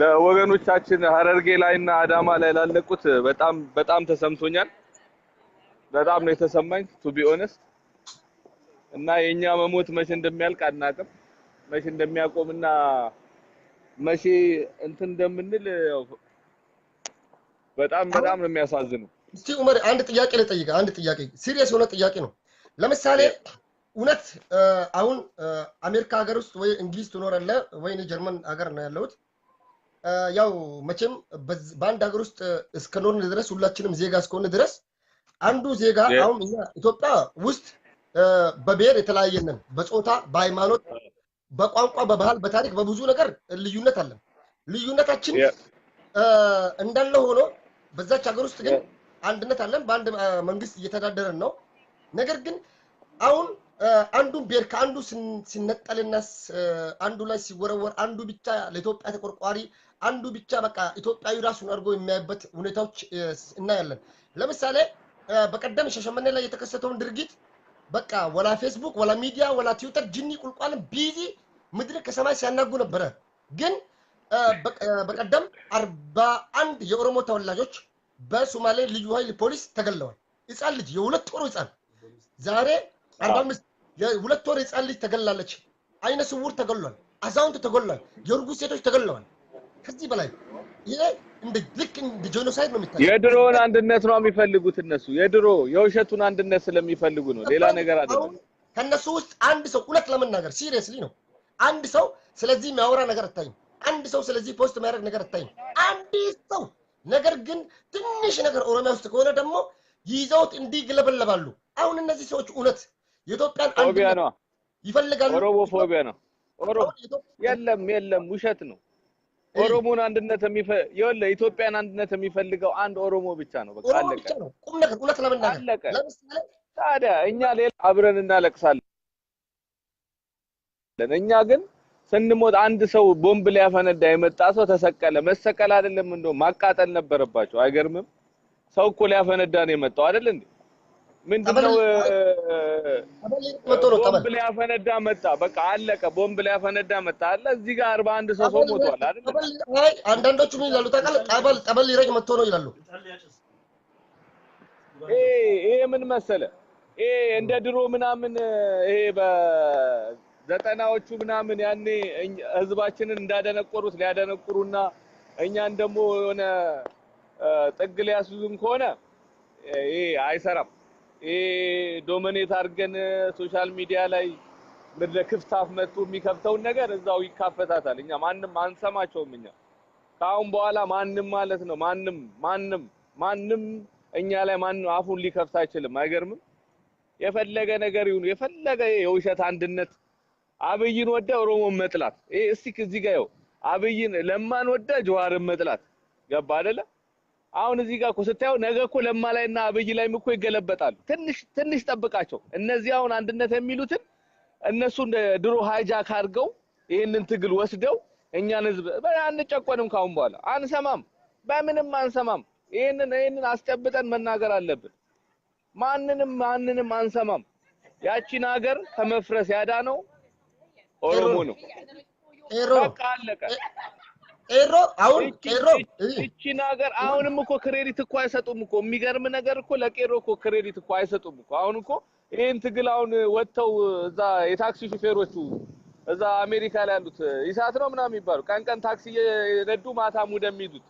ለወገኖቻችን ሀረርጌ ላይና አዳማ ላይ ላለቁት በጣም ተሰምቶኛል በጣም ነው የተሰማኝ ቱ ቢ ኦነስት እና የኛ መሞት መቼ እንደሚያልቅ አናውቅም መቼ እንደሚያቆምና መቼ እንትን እንደምንል በጣም ነው የሚያሳዝነው እስቲ ዑመር አንድ ጥያቄ ልጠይቅ አንድ ጥያቄ ሲሪየስ ሆነ ጥያቄ ነው ለምሳሌ እውነት አሁን አሜሪካ ሀገር ውስጥ ወይ እንግሊዝ ትኖራለህ ወይ ጀርመን ሀገር ነው ያለሁት ያው መቼም በአንድ ሀገር ውስጥ እስከኖርን ድረስ ሁላችንም ዜጋ እስከሆነ ድረስ አንዱ ዜጋ አሁን እኛ ኢትዮጵያ ውስጥ በብሔር የተለያየነን በጾታ በሃይማኖት በቋንቋ በባህል በታሪክ በብዙ ነገር ልዩነት አለን ልዩነታችን እንዳለ ሆኖ በዛች ሀገር ውስጥ ግን አንድነት አለን በአንድ መንግስት እየተዳደረን ነው ነገር ግን አሁን አንዱን ብሔር ከአንዱ ሲነጠልና አንዱ ላይ ሲወረወር አንዱ ብቻ ለኢትዮጵያ ተቆርቋሪ አንዱ ብቻ በቃ ኢትዮጵያዊ ራሱን አድርጎ የሚያይበት ሁኔታዎች እናያለን ለምሳሌ በቀደም ሸሸመኔ ላይ የተከሰተውን ድርጊት በቃ ወላ ፌስቡክ ወላ ሚዲያ ወላ ትዊተር ጅኒ ቁልቋልን ቢዚ ምድር ከሰማይ ሲያናጉ ነበር ግን በቀደም 41 የኦሮሞ ተወላጆች በሶማሌ ልዩ ኃይል ፖሊስ ተገለዋል ህፃን ልጅ የሁለት ወር ህፃን ዛሬ 45 የሁለት ወር ህፃን ልጅ ተገላለች አይነ ስውር ተገሏል አዛውንት ተገሏል የርጉዝ ሴቶች ተገለዋል ከዚህ በላይ ይሄ እንደ ልክ እንደ ጄኖሳይድ ነው የሚታየው የድሮውን አንድነት ነው የሚፈልጉት እነሱ የድሮ የውሸቱን አንድነት ስለሚፈልጉ ነው ሌላ ነገር አይደለም ከነሱ ውስጥ አንድ ሰው ሁለት ለመናገር ሲሪየስሊ ነው አንድ ሰው ስለዚህ የሚያወራ ነገር አታይም አንድ ሰው ስለዚህ ፖስት የሚያደርግ ነገር አታይም አንድ ሰው ነገር ግን ትንሽ ነገር ኦሮሚያ ውስጥ ከሆነ ደግሞ ይዘውት እንዲግለበለባሉ አሁን እነዚህ ሰዎች እውነት የኢትዮጵያን አንድነት ይፈልጋሉ ኦሮሞ ፎቢያ ነው ኦሮሞ የለም ውሸት ነው ኦሮሞን አንድነት ኢትዮጵያን አንድነት የሚፈልገው አንድ ኦሮሞ ብቻ ነው በቃ አለቀ ቁም ነገር እውነት ለመናገር ለምሳሌ ታዲያ እኛ ሌላ አብረን እናለቅሳለን እኛ ግን ስንሞት አንድ ሰው ቦምብ ሊያፈነዳ የመጣ ሰው ተሰቀለ መሰቀል አይደለም እንደው ማቃጠል ነበረባቸው አይገርምም ሰው እኮ ሊያፈነዳ ነው የመጣው አይደል እንዴ ምንድነው ቦምብ ሊያፈነዳ መጣ በቃ አለቀ ቦምብ ሊያፈነዳ መጣ አለ እዚህ ጋር 41 ሰው ሞቷል አይደል አይ አንዳንዶቹ ምን ይላሉ ታውቃለህ ጠበል ሊረጭ መጥቶ ነው ይላሉ ይሄ ምን መሰለ ይሄ እንደ ድሮ ምናምን ይሄ በዘጠናዎቹ ምናምን ያኔ ህዝባችንን እንዳደነቆሩት ሊያደነቁሩና እኛን ደግሞ የሆነ ጥግ ሊያስዙን ከሆነ ይሄ አይሰራም ዶሚኔት አድርገን ሶሻል ሚዲያ ላይ ምድረ ክፍታፍ መጥቶ የሚከፍተውን ነገር እዛው ይካፈታታል እኛ ማንንም አንሰማቸውም እኛ ካሁን በኋላ ማንንም ማለት ነው ማንንም እኛ ላይ ማንንም አፉን ሊከፍት አይችልም አይገርምም የፈለገ ነገር ይሁን የፈለገ የውሸት አንድነት አብይን ወደ ኦሮሞን መጥላት እስቲ እዚህ ጋር አብይን ለማን ወደ ጀዋርን መጥላት ገባ አይደለ አሁን እዚህ ጋር እኮ ስታየው ነገ እኮ ለማ ላይና አብይ ላይም እኮ ይገለበጣሉ ትንሽ ጠብቃቸው እነዚህ አሁን አንድነት የሚሉትን እነሱ እንደ ድሮ ሃይጃክ አድርገው ይሄንን ትግል ወስደው እኛን ህዝብ አንጨቆንም ካሁን በኋላ አንሰማም በምንም አንሰማም ይሄንን አስጨብጠን መናገር አለብን ማንንም አንሰማም ያቺን ሀገር ከመፍረስ ያዳነው ኦሮሞ ነው በቃ አለቀ እቺን ሀገር አሁንም እኮ ክሬዲት እኮ አይሰጡም እኮ የሚገርም ነገር እኮ ለቄሮ እኮ ክሬዲት እኮ አይሰጡም እኮ አሁን እኮ ይሄን ትግል አሁን ወጥተው እዛ የታክሲ ሹፌሮቹ እዛ አሜሪካ ላይ ያሉት ይሳት ነው ምናምን የሚባሉ ቀን ታክሲ የነዱ ማታ ሙደ የሚይዙት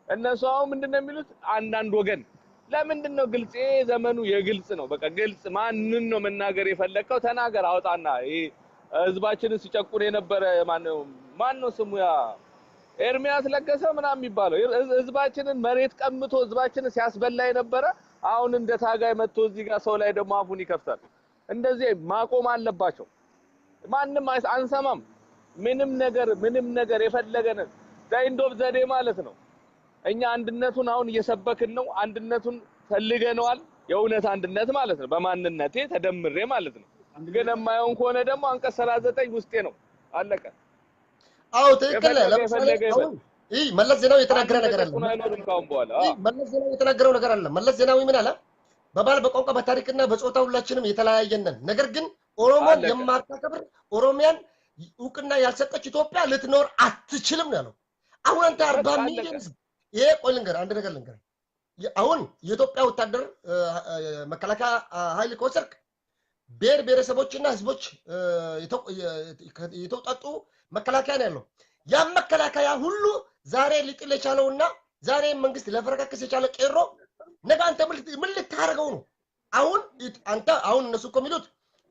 እነሱ አሁን ምንድነው የሚሉት አንዳንድ ወገን ለምንድነው ግልጽ ዘመኑ የግልጽ ነው በቃ ግልጽ ማንን ነው መናገር የፈለከው ተናገር አውጣና ይሄ ህዝባችንን ሲጨቁን የነበረ ማን ነው ስሙ ያ ኤርሚያስ ለገሰ ምናምን የሚባለው ህዝባችንን መሬት ቀምቶ ህዝባችንን ሲያስበላ የነበረ አሁን እንደ ታጋይ መጥቶ እዚህ ጋር ሰው ላይ ደግሞ አፉን ይከፍታል እንደዚህ ማቆም አለባቸው ማንንም አንሰማም ምንም ነገር የፈለገን ዛይንዶብ ዘዴ ማለት ነው እኛ አንድነቱን አሁን እየሰበክን ነው አንድነቱን ፈልገነዋል የእውነት አንድነት ማለት ነው በማንነቴ ተደምሬ ማለት ነው ግን የማይሆን ከሆነ ደግሞ አንቀጽ 39 ውስጤ ነው አለቀ አዎ ትክክል ለምሳሌ ይሄ መለስ ዜናዊ የተናገረ ነገር አለ መለስ ዜናዊ የተናገረው ነገር አለ መለስ ዜናዊ ምን አለ በባል በቋንቋ በታሪክና በጾታ ሁላችንም የተለያየን ነገር ግን ኦሮሞን የማታከብር ኦሮሚያን እውቅና ያልሰጠች ኢትዮጵያ ልትኖር አትችልም ነው ያለው አሁን አንተ 40 ሚሊዮን ይሄ ቆይ ልንገር አንድ ነገር ልንገር አሁን የኢትዮጵያ ወታደር መከላከያ ኃይል ኮሰርክ ብሔረሰቦችና ህዝቦች የተውጣጡ መከላከያ ነው ያለው ያ መከላከያ ሁሉ ዛሬ ሊጥል የቻለውና ዛሬ መንግስት ለፈረካከስ የቻለ ቄሮ ነገ አንተ ምን ልታረገው ነው አሁን እነሱ እኮ የሚሉት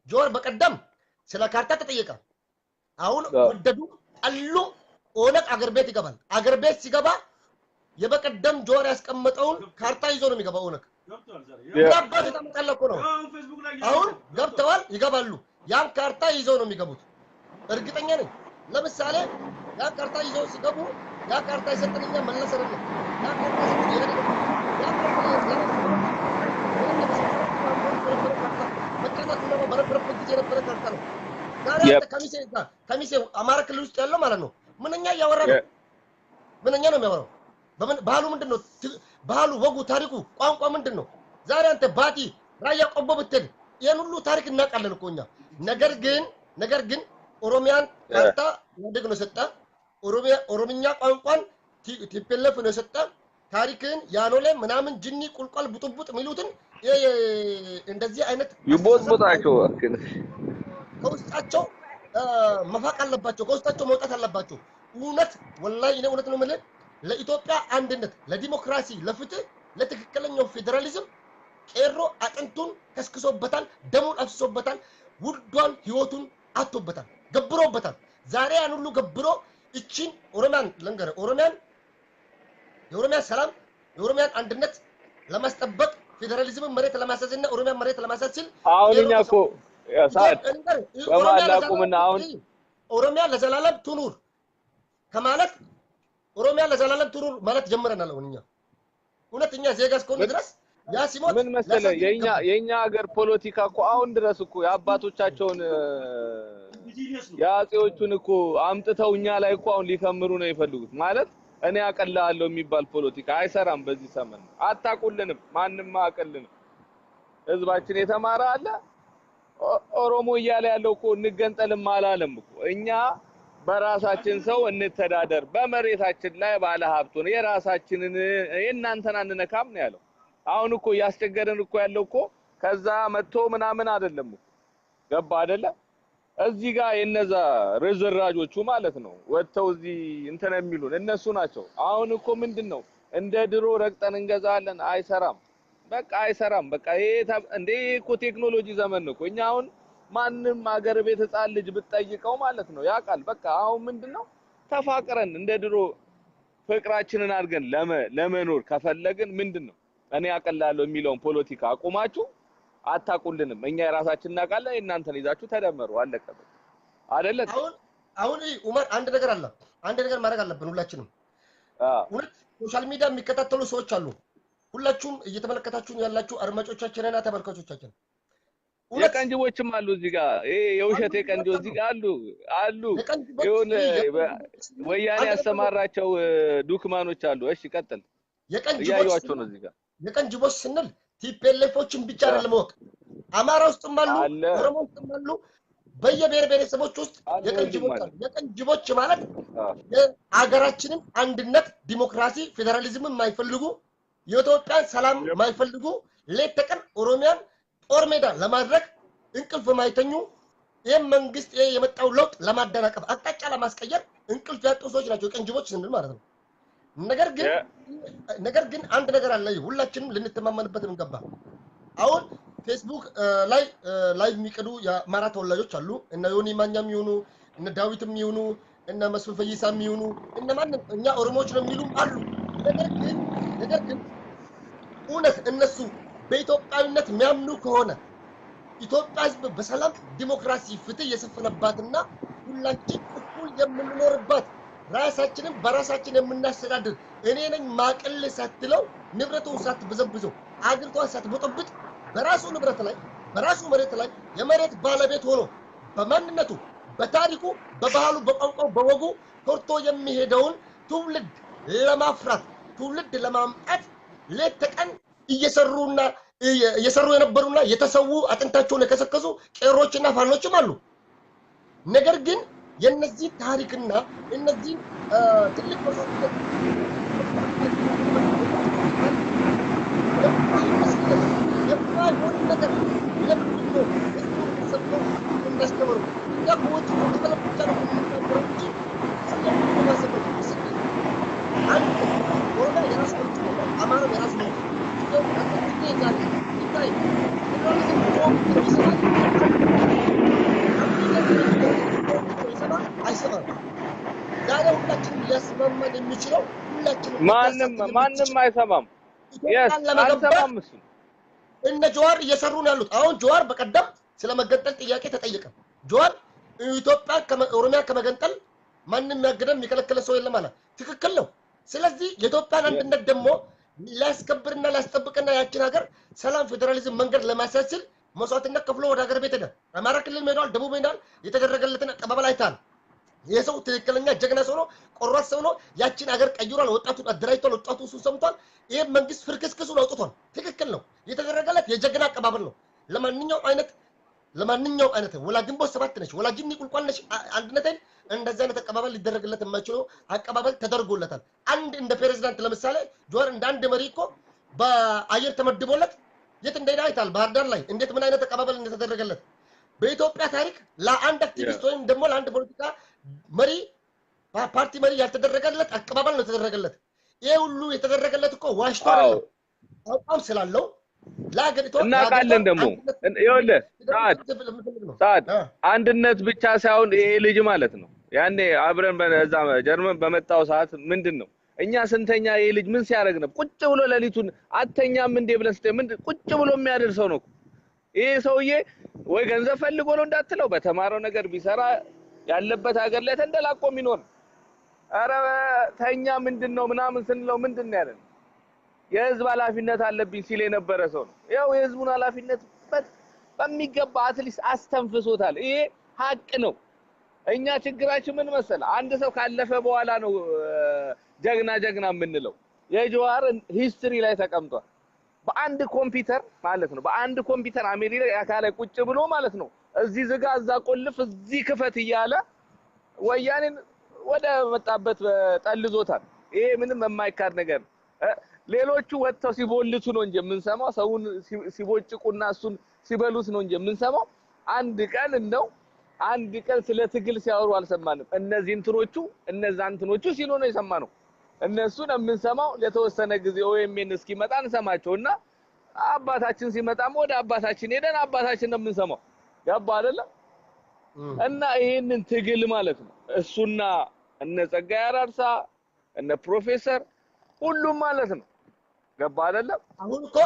ጆር በቀደም ስለ ካርታ ተጠየቀ አሁን ወደዱ ጠሉ ኦነግ አገር ቤት ይገባል አገር ቤት ሲገባ የበቀደም ጆር ያስቀመጠውን ካርታ ይዞ ነው የሚገባው ኦነግ ያባቱ ተመጣለቁ ነው አሁን ገብተዋል ይገባሉ ያን ካርታ ይዞ ነው የሚገቡት እርግጠኛ ነኝ ለምሳሌ ያን ካርታ ይዞ ሲገቡ ያ ካርታ ይሰጥልኛ መለስ አይደለም ያ ካርታ ይሰጥልኛ ያ ካርታ መከናት ነው በረብረብ ጊዜ ነበር ካርታ ነው ዛሬ ከሚሴ አማራ ክልል ውስጥ ያለው ማለት ነው ምንኛ ያወራ ነው ምንኛ ነው የሚያወራው ባህሉ ምንድነው ባህሉ ወጉ ታሪኩ ቋንቋ ምንድነው ዛሬ አንተ ባቲ ራያ ቆቦ ብትል ያን ሁሉ ታሪክ እናቃለን እኮኛ ነገር ግን ኦሮሚያን ካርታ ወደግ ነው ሰጣ ኦሮሚኛ ቋንቋን ቲፒኤልኤፍ ነው ሰጣ ታሪክን ያኖለ ምናምን ጅኒ ቁልቋል ቡጥቡጥ ሚሉትን እንደዚህ አይነት ይቦጥቦጣቸው ከውስጣቸው መፋቅ አለባቸው ከውስጣቸው መውጣት አለባቸው እውነት ወላሂ እኔ እውነት ነው ማለት ለኢትዮጵያ አንድነት ለዲሞክራሲ ለፍትህ ለትክክለኛው ፌደራሊዝም ቄሮ አጥንቱን ከስክሶበታል ደሙን አፍስሶበታል ውዷን ህይወቱን አጥቶበታል ገብሮበታል ዛሬ ያን ሁሉ ገብሮ እቺን ኦሮሚያን ለንገረ የኦሮሚያን ሰላም የኦሮሚያን አንድነት ለማስጠበቅ ፌደራሊዝም መሬት ለማሳዝና ኦሮሚያን መሬት ለማሳዝል አሁንኛ እኮ ያሳት በማላቁምና አሁን ኦሮሚያ ለዘላለም ትኑር ከማለት ኦሮሚያ ለዘላለም ትኑር ማለት ጀምረናል አሁንኛ ሁለተኛ ዜጋ እስከሆነ ድረስ ያ ሲሞት ምን መሰለ የኛ ሀገር ፖለቲካ እኮ አሁን ድረስ እኮ የአባቶቻቸውን ያጼዎቹን እኮ አምጥተው እኛ ላይ እኮ አሁን ሊከምሩ ነው ይፈልጉት ማለት እኔ አቀላለሁ የሚባል ፖለቲካ አይሰራም በዚህ ዘመን አታቁልንም ማንንም አቀልንም ህዝባችን የተማረ አለ ኦሮሞ እያለ ያለው እኮ እንገንጠልም አላለም እኮ እኛ በራሳችን ሰው እንተዳደር በመሬታችን ላይ ባለ ሀብቱን የራሳችንን የእናንተን አንነካም ነው ያለው አሁን እኮ ያስቸገረን እኮ ያለው እኮ ከዛ መጥቶ ምናምን አይደለም ገባ አይደለ እዚህ ጋር የነዛ ርዝራጆቹ ማለት ነው ወጥተው እዚህ እንተን የሚሉን እነሱ ናቸው አሁን እኮ ምንድነው እንደ ድሮ ረግጠን እንገዛለን አይሰራም በቃ ይሄ እንዴ እኮ ቴክኖሎጂ ዘመን ነው እኛ አሁን ማንንም አገር ቤት ህፃን ልጅ ብትጠይቀው ማለት ነው ያቃል በቃ አሁን ምንድነው ተፋቅረን እንደ ድሮ ፍቅራችንን አድርገን ለመኖር ከፈለግን ምንድነው እኔ አቀላለሁ የሚለውን ፖለቲካ አቁማችሁ አታቁልንም እኛ የራሳችንን እናቃለን እናንተን ይዛችሁ ተደመሩ አለቀ አይደለ አሁን ኡመር አንድ ነገር ማድረግ አለብን ሁላችንም ሁለት ሶሻል ሚዲያ የሚከታተሉ ሰዎች አሉ ሁላችሁም እየተመለከታችሁን ያላችሁ አድማጮቻችንና ተመልካቾቻችን የቀንጅቦችም አሉ እዚህ ጋር የውሸት የቀንጆ እዚህ ጋር አሉ ይሁን ወያኔ ያስተማራቸው ዱክማኖች አሉ እሺ ቀጥል ያዩዋቸው ነው እዚህ ጋር የቀንጅቦች ስንል ቲፒኤልኤፎችን ብቻ አይደለም ወቅ አማራ ውስጥም አሉ ኦሮሞ ውስጥም አሉ በየብሔረሰቦች ውስጥ የቀንጅቦች ማለት የአገራችንን አንድነት ዲሞክራሲ ፌደራሊዝምን የማይፈልጉ የኢትዮጵያን ሰላም የማይፈልጉ ሌት ተቀን ኦሮሚያን ጦር ሜዳ ለማድረግ እንቅልፍ የማይተኙ ይሄን መንግስት የመጣው ለውጥ ለማደናቀፍ አቅጣጫ ለማስቀየር እንቅልፍ ያጡ ሰዎች ናቸው የቀንጅቦች ስንል ማለት ነው ነገር ግን አንድ ነገር አለ ሁላችንም ልንተማመንበት እንገባ አሁን ፌስቡክ ላይ ላይቭ የሚቀዱ የአማራ ተወላጆች አሉ እነ ዮኒ ማኛም ይሁኑ እነ ዳዊትም ይሁኑ እነ መስፍን ፈይሳም ይሁኑ እነ ማንም እኛ ኦሮሞዎች ነው የሚሉም አሉ ነገር ግን እውነት እነሱ በኢትዮጵያዊነት የሚያምኑ ከሆነ ኢትዮጵያ ህዝብ በሰላም ዲሞክራሲ ፍትህ የሰፈነባትና ሁላችን እኩል የምንኖርባት ራሳችንን በራሳችን የምናስተዳድር እኔ ነኝ ማቀል ሳትለው ንብረቱን ሳትበዘብዘው አገሪቷን ሳትበጠብጥ በራሱ ንብረት ላይ በራሱ መሬት ላይ የመሬት ባለቤት ሆኖ በማንነቱ በታሪኩ በባህሉ በቋንቋው በወጉ ኮርቶ የሚሄደውን ትውልድ ለማፍራት ትውልድ ለማምጣት ሌት ተቀን እየሰሩ የነበሩና የተሰዉ አጥንታቸውን የከሰከሱ ቄሮችና ፋኖችም አሉ። ነገር ግን የነዚህ ታሪክና እነዚህ ትልቅ መስዋዕትነት የማይሆን ነገር ለምንድን ነው ህዝቡን ተሰብከው እንዳስተምሩ ያቆች ተከለብቻ ነው የምናገረው እንጂ ስለማሰበት ይስል አንድ ወደ የራስ ነው አማራ የራስ ነው ይዛል ይታይ ስለዚህ አይሰማም ዛሬ ሁላችንም ሊያስማማን የሚችለው ሁላችንም ማንም አይሰማም አይሰማም እሱ እነ ጀዋር እየሰሩ ነው ያሉት አሁን ጀዋር በቀደም ስለመገንጠል ጥያቄ ተጠየቀ ጀዋር ኢትዮጵያ ከኦሮሚያ ከመገንጠል ማንንም ያገደም የሚከለከለ ሰው የለም አለ ትክክል ነው ስለዚህ የኢትዮጵያን አንድነት ደግሞ ሊያስከብርና ሊያስጠብቅና ያችን ሀገር ሰላም ፌደራሊዝም መንገድ ለማሳሰል መስዋዕትነት ከፍሎ ወደ ሀገር ቤት ሄደ አማራ ክልል ሄዷል ደቡብ ሄዷል የተደረገለትን አቀባበል አይታል የሰው ትክክለኛ ጀግና ሰው ነው ቆራጥ ሰው ነው ያችን ሀገር ቀይሯል ወጣቱ አደራጅቷል ወጣቱ እሱ ሰምቷል ይሄ መንግስት ፍርክስክሱን አውጥቷል ትክክል ነው የተደረገለት የጀግና አቀባበል ነው ለማንኛውም አይነት ወላ ግንቦት 7 ነች ወላ ጅኒ ቁልቋል ነች አንድነትን እንደዛ አይነት አቀባበል ሊደረግለት የማይችለው አቀባበል ተደርጎለታል አንድ እንደ ፕሬዝዳንት ለምሳሌ ጆር እንደ አንድ መሪ እኮ በአየር ተመድቦለት የት እንደሄደ አይታል ባህር ዳር ላይ እንዴት ምን አይነት አቀባበል እንደተደረገለት በኢትዮጵያ ታሪክ ለአንድ አክቲቪስት ወይም ደግሞ ለአንድ ፖለቲካ መሪ ፓርቲ መሪ ያልተደረገለት አቀባበል ነው የተደረገለት ይሄ ሁሉ የተደረገለት እኮ ዋሽቶ አይደለም አቋም ስላለው ለሀገሪቷ እናቃለን ደግሞ ይኸውልህ ሰዓት አንድነት ብቻ ሳይሆን ይሄ ልጅ ማለት ነው ያኔ አብረን በዛ ጀርመን በመጣው ሰዓት ምንድነው እኛ ስንተኛ ይሄ ልጅ ምን ሲያደርግ ነው ቁጭ ብሎ ለሊቱን አተኛም እንደ ብለስ ምን ቁጭ ብሎ የሚያደርሰው ነው ይሄ ሰውዬ ወይ ገንዘብ ፈልጎ ነው እንዳትለው በተማረው ነገር ቢሰራ ያለበት ሀገር ላይ ተንደላቆ የሚኖር አረ ተኛ ምንድነው ምናምን ስንለው ምንድነው ያለን የህዝብ ኃላፊነት አለብኝ ሲል የነበረ ሰው ነው ያው የህዝቡን ኃላፊነት በሚገባ አትሊስት አስተንፍሶታል ይሄ ሀቅ ነው እኛ ችግራችን ምን መሰለ አንድ ሰው ካለፈ በኋላ ነው ጀግና የምንለው የጀዋር ሂስትሪ ላይ ተቀምጧል በአንድ ኮምፒውተር ማለት ነው በአንድ ኮምፒውተር አሜሪካ ላይ ቁጭ ብሎ ማለት ነው እዚህ ዝጋ እዛ ቆልፍ እዚህ ክፈት እያለ ወያኔን ወደ መጣበት ጠልዞታል ይሄ ምንም የማይካድ ነገር ሌሎቹ ወጥተው ሲቦልቱ ነው እንጂ የምንሰማው ሰውን ሲቦጭቁና እሱን ሲበሉት ነው እንጂ የምንሰማው አንድ ቀን ስለ ትግል ሲያወሩ አልሰማንም እነዛ እንትኖቹ ሲሉ ነው የሰማነው እነሱን የምንሰማው ለተወሰነ ጊዜ ኦኤምኤን እስኪመጣ እንሰማቸውና አባታችን ሲመጣም ወደ አባታችን ሄደን አባታችን ነው የምንሰማው ገባ አይደለ እና ይሄንን ትግል ማለት ነው እሱና እነ ጸጋዬ አራርሳ እነ ፕሮፌሰር ሁሉም ማለት ነው ገባ አይደለ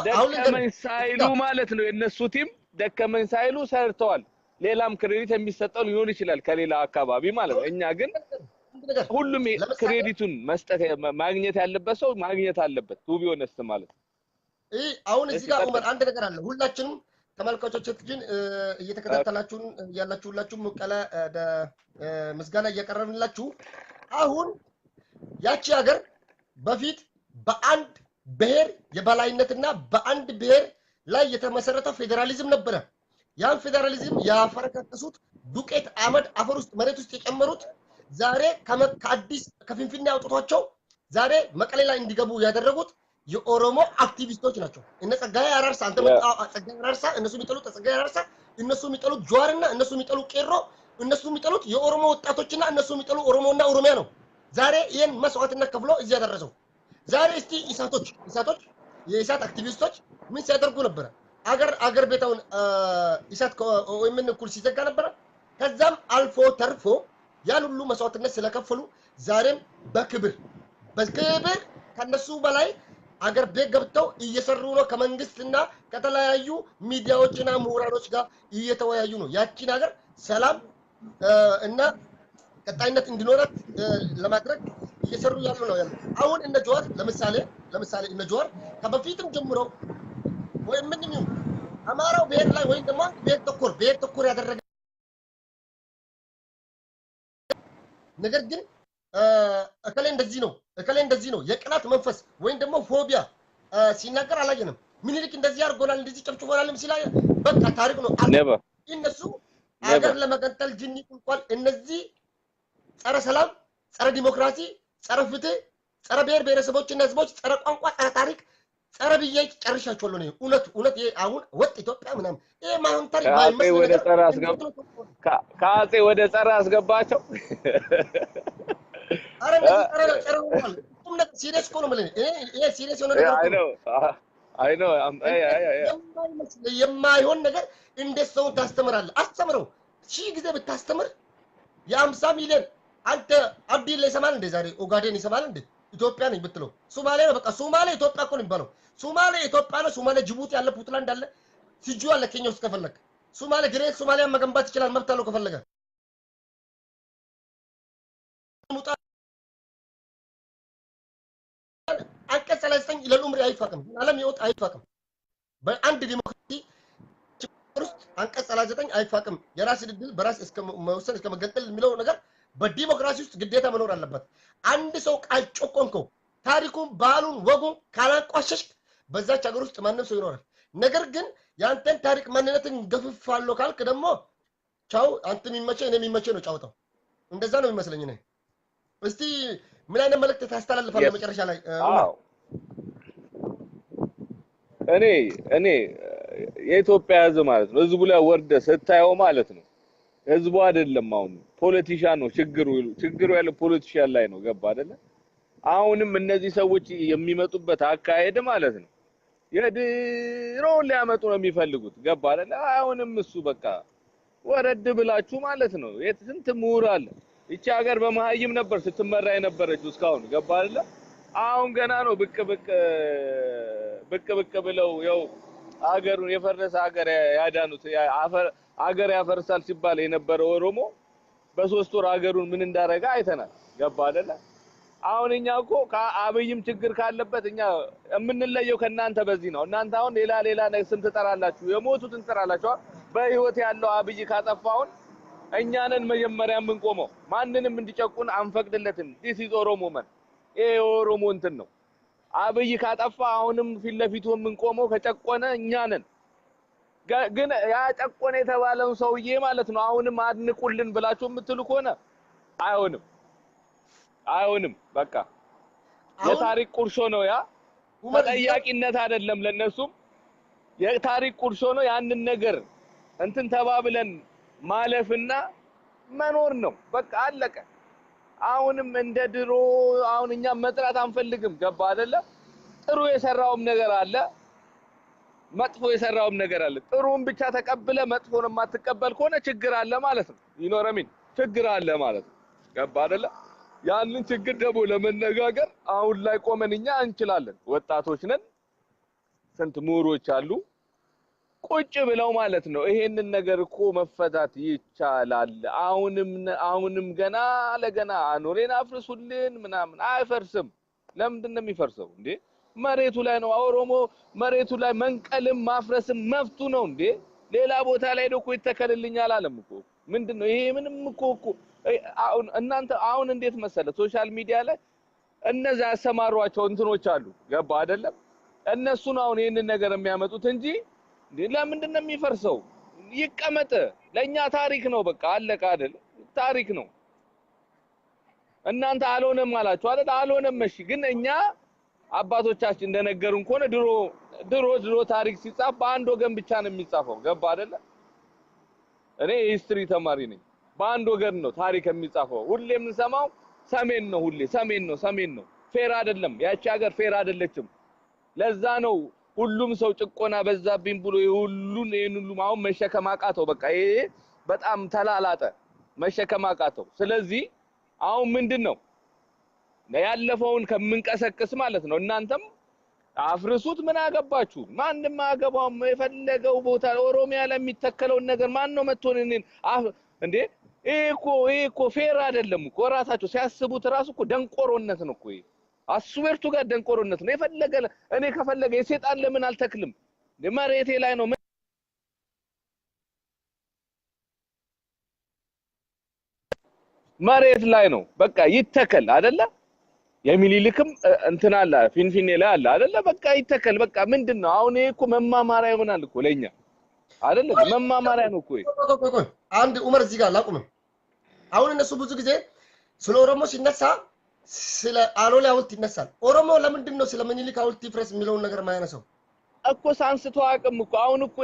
ደከመኝ ሳይሉ ማለት ነው የነሱ ቲም ደከመኝ ሳይሉ ሰርተዋል ሌላም ክሬዲት የሚሰጠው ሊሆን ይችላል ከሌላ አካባቢ ማለት ነው እኛ ግን ሁሉም ክሬዲቱን መስጠት ማግኘት ያለበት ሰው ማግኘት አለበት ቱ ቢ ኦነስት ማለት አሁን እዚህ ጋር ኡመር አንድ ነገር አለ ሁላችንም ተመልካቾቻችን እየተከታተላችሁን ያላችሁ ሁላችሁም ቀለ ምስጋና እያቀረብንላችሁ አሁን ያቺ ሀገር በፊት በአንድ ብሔር የበላይነትና በአንድ ብሔር ላይ የተመሰረተ ፌደራሊዝም ነበረ ያን ፌደራሊዝም ያፈረከከሱት ዱቄት አመድ አፈር ውስጥ መሬት ውስጥ የጨመሩት ዛሬ ከአዲስ ከፊንፊኔ አውጥቷቸው ዛሬ መቀሌ ላይ እንዲገቡ ያደረጉት የኦሮሞ አክቲቪስቶች ናቸው እነ ጸጋዬ አራርሳ አንተ ጸጋዬ አራርሳ እነሱ የሚጠሉት ጸጋዬ አራርሳ እነሱ የሚጠሉት ጀዋርና እነሱ የሚጠሉት ቄሮ እነሱ የሚጠሉት የኦሮሞ ወጣቶችና እነሱ የሚጠሉ ኦሮሞና ኦሮሚያ ነው ዛሬ ይሄን መስዋዕትነት ከፍሎ እዚህ ያደረሰው ዛሬ እስቲ ኢሳቶች የኢሳት አክቲቪስቶች ምን ሲያደርጉ ነበር አገር ቤታውን ኢሳት ወይምን ኩል ሲዘጋ ነበር ከዛም አልፎ ተርፎ ያን ሁሉ መስዋዕትነት ስለከፈሉ ዛሬም በክብር ከነሱ በላይ አገር ቤት ገብተው እየሰሩ ነው ከመንግስትና ከተለያዩ ሚዲያዎችና ምሁራኖች ጋር እየተወያዩ ነው ያቺን ሀገር ሰላም እና ቀጣይነት እንዲኖራት ለማድረግ እየሰሩ ያሉ ነው ያለው አሁን እነ ጀዋር ለምሳሌ እነ ጀዋር ከበፊትም ጀምሮ ወይም ምንም ይሁን አማራው ብሔር ላይ ወይም ደግሞ ብሔር ተኮር ያደረገ ነገር ግን እከሌ እንደዚህ ነው የቅናት መንፈስ ወይም ደግሞ ፎቢያ ሲናገር አላየንም ምኒልክ እንደዚህ አድርጎናል እንደዚህ ጨፍጭፎናልም ሲላ በቃ ታሪክ ነው እነሱ አገር ለመገንጠል ጅኒ ቁልቋል እነዚህ ጸረ ሰላም ጸረ ዲሞክራሲ ጸረ ፍትህ ጸረ ብሔር ብሔረሰቦችና ህዝቦች ጸረ ቋንቋ ጸረ ታሪክ ጸረ ብዬ ጨርሻቸዋለሁ ነው እውነት አሁን ወጥ ኢትዮጵያ ምናምን ይሄ ማሁን ታሪክ ባይመስል ወደ ጸረ አስገባ ከአጼ ወደ ጸረ አስገባቸው አረ ጸረ ቁም ነገር ሲሪየስ እኮ ነው ማለት ይሄ ሲሪየስ የሆነ ነገር አይ ነው የማይሆን ነገር እንዴት ሰው ታስተምራለህ አስተምረው ሺህ ጊዜ ብታስተምር የ50 ሚሊዮን አንተ አብዲ ላይ ሰማል እንደ ዛሬ ኦጋዴን ይሰማል እንደ ኢትዮጵያ ነኝ ብትለው ሶማሌ ነው በቃ ሶማሌ ኢትዮጵያ እኮ ነው የሚባለው ሶማሌ ኢትዮጵያ ነው ሶማሌ ጅቡቲ ያለ ፑንትላንድ አለ ሲጁ አለ ኬንያ ውስጥ ከፈለክ ሶማሌ ግሬት ሶማሊያ መገንባት ይችላል መብት አለው ከፈለገ አንቀጽ 39 ለኡምሪ አይፋቅም ዓለም ይወጥ አይፋቅም በአንድ ዲሞክራሲ ውስጥ አንቀጽ 39 አይፋቅም የራስ ድል በራስ እስከ መወሰን እስከ መገንጠል የሚለው ነገር በዲሞክራሲ ውስጥ ግዴታ መኖር አለበት አንድ ሰው ቃል ጮቆንከው ታሪኩን ባህሉን ወጉን ካላቋሸሽክ በዛች ሀገር ውስጥ ማንም ሰው ይኖራል ነገር ግን ያንተን ታሪክ ማንነትን ገፍፋለሁ ካልክ ደግሞ ቻው አንተ የሚመቸኝ እኔ የሚመቸኝ ነው ጫውታው እንደዛ ነው የሚመስለኝ እኔ እስቲ ምን አይነት መልእክት ታስተላልፋለህ መጨረሻ ላይ እኔ የኢትዮጵያ ህዝብ ማለት ነው ህዝቡ ላይ ወርደ ስታየው ማለት ነው ህዝቡ አይደለም አሁን ፖለቲሻን ነው ችግሩ ያለው ፖለቲሻን ላይ ነው ገባ አይደለ አሁንም እነዚህ ሰዎች የሚመጡበት አካሄድ ማለት ነው የድሮውን ሊያመጡ ነው የሚፈልጉት ገባ አይደለ አሁንም እሱ በቃ ወረድ ብላችሁ ማለት ነው ስንት ምሁር አለ ይቺ ሀገር በመሃይም ነበር ስትመራ የነበረችው እስካሁን ገባ አይደለ አሁን ገና ነው ብቅ ብለው ያው ሀገሩን የፈረሰ ሀገር ያዳኑት ሀገር ያፈርሳል ሲባል የነበረው ኦሮሞ በሶስት ወር ሀገሩን ምን እንዳረጋ አይተናል ገባ አይደለ አሁን እኛ እኮ ከአብይም ችግር ካለበት እኛ የምንለየው ከናንተ በዚህ ነው እናንተ አሁን ሌላ ነገር ስንት ተጠራላችሁ የሞቱትን ተጠራላችሁ በህይወት ያለው አብይ ካጠፋውን እኛንን መጀመሪያ የምንቆመው ማንንም እንዲጨቁን አንፈቅድለትም this is ኦሮሞ ማን ኦሮሞ እንትን ነው አብይ ካጠፋ አሁንም ፊት ለፊቱ የምንቆመው ከጨቆነ እኛንን ግን ያ ጨቆነ የተባለውን ሰውዬ ማለት ነው አሁንም አድንቁልን ብላችሁ የምትሉ ከሆነ አይሆንም በቃ የታሪክ ቁርሾ ነው ያ ተጠያቂነት አይደለም ለነሱም የታሪክ ቁርሾ ነው ያንን ነገር እንትን ተባብለን ማለፍና መኖር ነው በቃ አለቀ አሁንም እንደ ድሮ አሁን እኛ መጥራት አንፈልግም ገባ አይደለ ጥሩ የሰራውም ነገር አለ መጥፎ የሰራውም ነገር አለ ጥሩን ብቻ ተቀበለ መጥፎን ማትቀበል ከሆነ ችግር አለ ማለት ነው ይኖረሚን ችግር አለ ማለት ነው ገባ አይደለ ያንን ችግር ደግሞ ለመነጋገር አሁን ላይ ቆመንኛ እንችላለን ወጣቶች ነን ስንት ምሁሮች አሉ ቁጭ ብለው ማለት ነው ይሄንን ነገር እኮ መፈታት ይቻላል አሁንም ገና ለገና አኖሬን አፍርሱልን ምናምን አይፈርስም ለምንድን ነው የሚፈርሰው እንዴ መሬቱ ላይ ነው ኦሮሞ መሬቱ ላይ መንቀልም ማፍረስም መፍቱ ነው እንዴ ሌላ ቦታ ላይ ደግሞ ይተከልልኛል አለም እኮ ምንድነው ይሄ ምንም እኮ እናንተ አሁን እንዴት መሰለ ሶሻል ሚዲያ ላይ እነዛ ያሰማሯቸው እንትኖች አሉ ገባ አይደለም እነሱ ነው አሁን ይሄንን ነገር የሚያመጡት እንጂ ለምንድን ነው የሚፈርሰው ይቀመጥ ለኛ ታሪክ ነው በቃ አለቀ አይደል ታሪክ ነው እናንተ አልሆነም አላችሁ አይደል አልሆነም እሺ ግን እኛ አባቶቻችን እንደነገሩን ከሆነ ድሮ ታሪክ ሲጻፍ በአንድ ወገን ብቻ ነው የሚጻፈው ገባ አይደል እኔ ሂስትሪ ተማሪ ነኝ በአንድ ወገን ነው ታሪክ የሚጻፈው ሁሌ የምንሰማው ሰሜን ነው ሁሌ ሰሜን ነው ፌር አይደለም ያቺ ሀገር ፌር አይደለችም ለዛ ነው ሁሉም ሰው ጭቆና በዛብኝ ብሎ ይሁሉን አሁን መሸከማቃተው በቃ ይሄ በጣም ተላላጠ መሸከማቃተው ስለዚህ አሁን ምንድነው ያለፈውን ከምንቀሰቅስ ማለት ነው እናንተም አፍርሱት ምን አገባችሁ ማንንም አገባውም የፈለገው ቦታ ኦሮሚያ ለሚተከለው ነገር ማን ነው መጥቶን እንዴ ይሄ እኮ ፌር አይደለም እኮ ራሳቸው ሲያስቡት ራሱ እኮ ደንቆሮነት ነው እኮ አስዌርቱ ጋር ደንቆሮነት ነው የፈለገ እኔ ከፈለገ የሰይጣን ለምን አልተክልም መሬቴ ላይ ነው መሬት ላይ ነው በቃ ይተከል አይደለ የሚሊልክም እንትና አለ ፊንፊኔ ላይ አለ አይደለ በቃ ይተከል በቃ ምንድነው አሁን ይሄ እኮ መማማሪያ ይሆናል እኮ ለኛ አይደለ መማማሪያ ነው እኮ አንድ ዑመር እዚህ ጋር ላቁም አሁን እነሱ ብዙ ጊዜ ስለ ኦሮሞ ሲነሳ ስለ አሎላ ሐውልት ይነሳል ኦሮሞ ለምንድነው ስለ ምኒልክ ሐውልት ይፍረስ የሚለውን ነገር ማያነሳው እኮ ሳንስቶ አቅም እኮ አሁን እኮ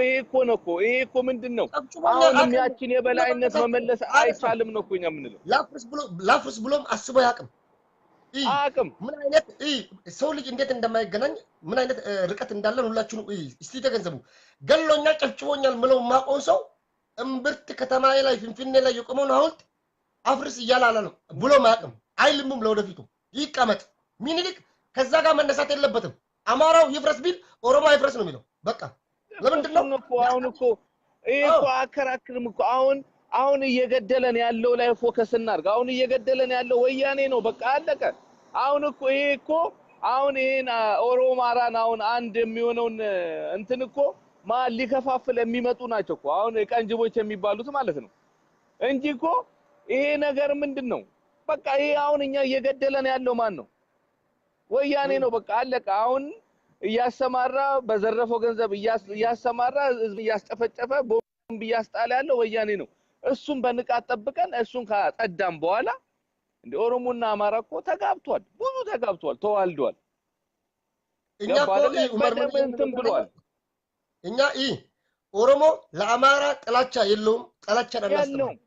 ይሄ እኮ ምንድነው አሁን ያቺን የበላይነት መመለስ አይቻልም ነው እኮ እኛ ምንለው ላፍርስ ብሎም አስቦ ያቅም አቅም ምን አይነት ሰው ልጅ እንዴት እንደማይገናኝ ምን አይነት ርቀት እንዳለን ሁላችሁም እስቲ ተገንዘቡ ገሎኛ ጨፍጭቦኛል ምለው ማቆን ሰው እምብርት ከተማዬ ላይ ፍንፍኔ ላይ የቆመውን ሐውልት አፍርስ እያላለ ነው ብሎ ማቅም አይልምም ለወደፊቱ ይቀመጥ ምኒልክ ከዛ ጋር መነሳት የለበትም አማራው ይፍረስ ቢል ኦሮሞ አይፍረስ ነው የሚለው በቃ ለምንድነው አሁን እኮ እኮ አከራክርም እኮ አሁን እየገደለን ያለው ላይ ፎከስ እናርግ አሁን እየገደለን ያለው ወያኔ ነው በቃ አለቀ አሁን እኮ አሁን ይሄን ኦሮማራን አሁን አንድ የሚሆነውን እንትን እኮ ማን ሊከፋፍል የሚመጡ ናቸው እኮ አሁን ቀንጅቦች የሚባሉት ማለት ነው እንጂ እኮ ይሄ ነገር ምንድነው በቃ ይሄ አሁን እኛ እየገደለን ያለው ማን ነው ወያኔ ነው በቃ አለቀ አሁን እያሰማራ በዘረፈው ገንዘብ እያሰማራ ህዝብ እያስጨፈጨፈ ቦምብ እያስጣለ ያለው ወያኔ ነው እሱን በንቃት ጠብቀን እሱን ካጸዳም በኋላ እንደ ኦሮሞና አማራ እኮ ተጋብቷል ብዙ ተጋብቷል ተዋልዷል እኛ ዑመር እንትን ብሏል እኛ ኦሮሞ ለአማራ ጥላቻ የለውም ጥላቻ አናስተምርም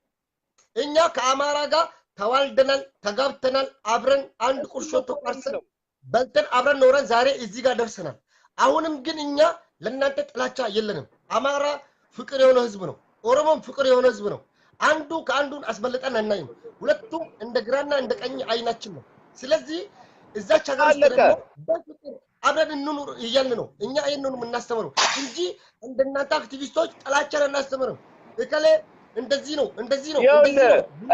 እኛ ከአማራ ጋር ተዋልደናል ተጋብተናል አብረን አንድ ቁርሾ ተቋርሰን በልተን አብረን ኖረን ዛሬ እዚህ ጋር ደርሰናል አሁንም ግን እኛ ለእናንተ ጥላቻ የለንም አማራ ፍቅር የሆነ ህዝብ ነው ኦሮሞም ፍቅር የሆነ ህዝብ ነው አንዱ ከአንዱን አስበልጠን አናይም ሁለቱም እንደ ግራና እንደ ቀኝ አይናችን ነው ስለዚህ እዛች ሀገር ውስጥ ደግሞ በፍቅር አብረን እንኑር እያልን ነው እኛ አይኑን እናስተምረው እንጂ እንደናንተ አክቲቪስቶች ጥላቻን እናስተምረው እከለ እንደዚህ ነው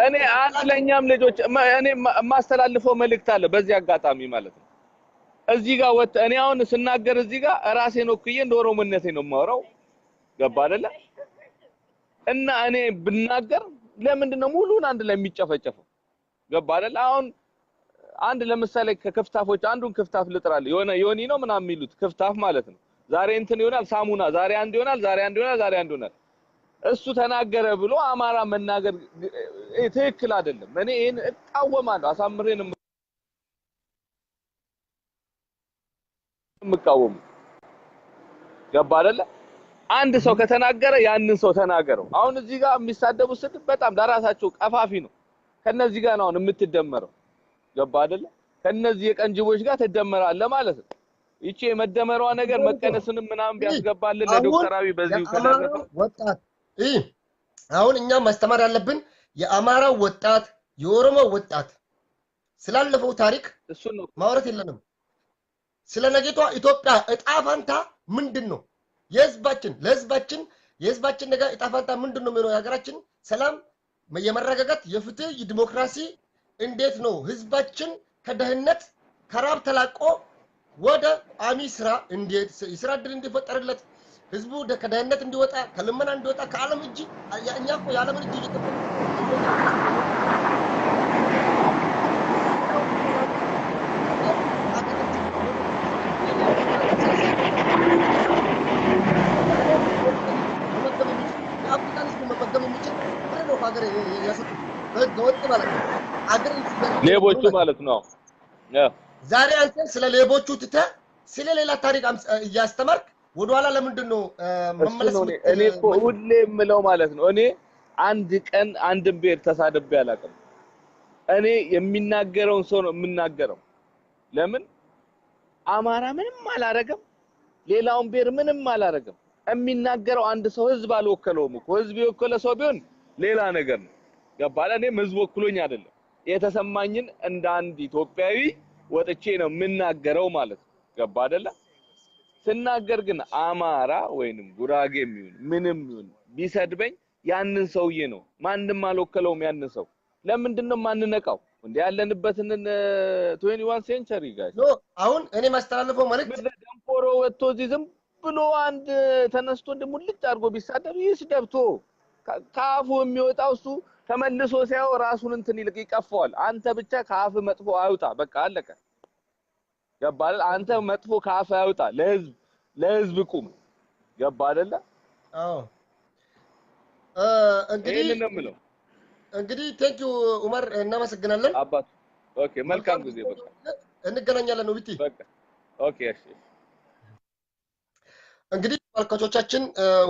እኔ አለኛም ልጆች እኔ ማስተላልፈው መልእክት አለ በዚህ አጋጣሚ ማለት ነው እዚህ ጋር ወጥ እኔ አሁን ስናገር እዚህ ጋር ራሴን ወክዬ እንደ ኦሮሞነቴ ነው የማወራው ገባ አይደለ እና እኔ ብናገር ለምንድነው ሙሉን አንድ ላይ የሚጨፈጨፈው ገባ አይደለ አሁን አንድ ለምሳሌ ከክፍታፎች አንዱን ክፍታፍ ልጥራል የሆነ ዮኒ ነው ምናምን የሚሉት ክፍታፍ ማለት ነው ዛሬ እንትን ይሆናል ሳሙና ዛሬ አንድ ይሆናል እሱ ተናገረ ብሎ አማራ መናገር ትክክል አይደለም እኔ ይሄን እቃወማለሁ አሳምሬን ምቃወም ገባ አይደለ አንድ ሰው ከተናገረ ያንን ሰው ተናገረው አሁን እዚህ ጋር የሚሳደቡ ስድብ በጣም ለራሳቸው ቀፋፊ ነው ከነዚህ ጋር ነው አሁን የምትደመረው ገባ አይደለ ከነዚህ የቀንጅቦች ጋር ተደመራለ ማለት ነው ይቺ የመደመሯ ነገር መቀነስንም ምናምን ቢያስገባልን ለዶክተራዊ በዚሁ ከደረሰ ወጣት አሁን እኛ ማስተማር ያለብን የአማራው ወጣት የኦሮሞ ወጣት ስላለፈው ታሪክ እሱ ነው ማውራት የለንም ስለነገቷ ኢትዮጵያ እጣፋንታ ምንድነው የህዝባችን ነገር እጣፋንታ ምንድነው ነው የሀገራችን ሰላም የመረጋጋት የፍትህ የዲሞክራሲ እንዴት ነው ህዝባችን ከደህንነት ከራብ ተላቆ ወደ ቋሚ ስራ እንዴት ስራ ድል እንዲፈጠርለት ህዝቡ ከደህንነት እንዲወጣ ከልመና እንዲወጣ ከዓለም እጅ እኛ እኮ የዓለምን እጅ እየተፈጠረ ሌቦቹ ማለት ነው ዛሬ አንተ ስለ ሌቦቹ ትተ ስለ ሌላ ታሪክ እያስተማርክ ወደኋላ ለምንድነው መመለስ እኔ እኮ ሁሌ የምለው ማለት ነው እኔ አንድ ቀን አንድን ብሔር ተሳድቤ አላውቅም እኔ የሚናገረውን ሰው ነው የምናገረው ለምን አማራ ምንም አላረገም ሌላውን ብሔር ምንም አላረገም የሚናገረው አንድ ሰው ህዝብ አልወከለውም እኮ ህዝብ የወከለ ሰው ቢሆን ሌላ ነገር ነው ገባለ እኔ ህዝብ ወክሎኝ አይደለም የተሰማኝን እንደ አንድ ኢትዮጵያዊ ወጥቼ ነው የምናገረው ማለት ገባ አይደለ ስናገር ግን አማራ ወይንም ጉራጌ የሚሆን ምንም ይሁን ቢሰድበኝ ያንን ሰውዬ ነው ማንንም አልወከለውም ያንን ሰው ለምንድነው ማንነቃው እንዴ ያለንበትን 21 ሴንቸሪ ጋር ኖ አሁን እኔ ማስተላለፈው መልእክት ደንቆሮ ወጥቶ ዝም ብሎ አንድ ተነስቶ እንደሙልጭ አድርጎ ቢሳደብ ይስደብቶ ካፉ የሚወጣው እሱ ተመልሶ ሲያው ራሱን እንትን ይቀፈዋል አንተ ብቻ ካፍ መጥፎ አይውጣ በቃ አለቀ ገባል አንተ መጥፎ ካፍ አይውጣ ለህዝብ ቁም ገባ አይደለ አዎ እንግዲህ ቴንክ ዩ ኡመር እናመሰግናለን አባት ኦኬ መልካም ጊዜ በቃ እንገናኛለን ነው ቢቲ በቃ ኦኬ እሺ እንግዲህ ተመልካቾቻችን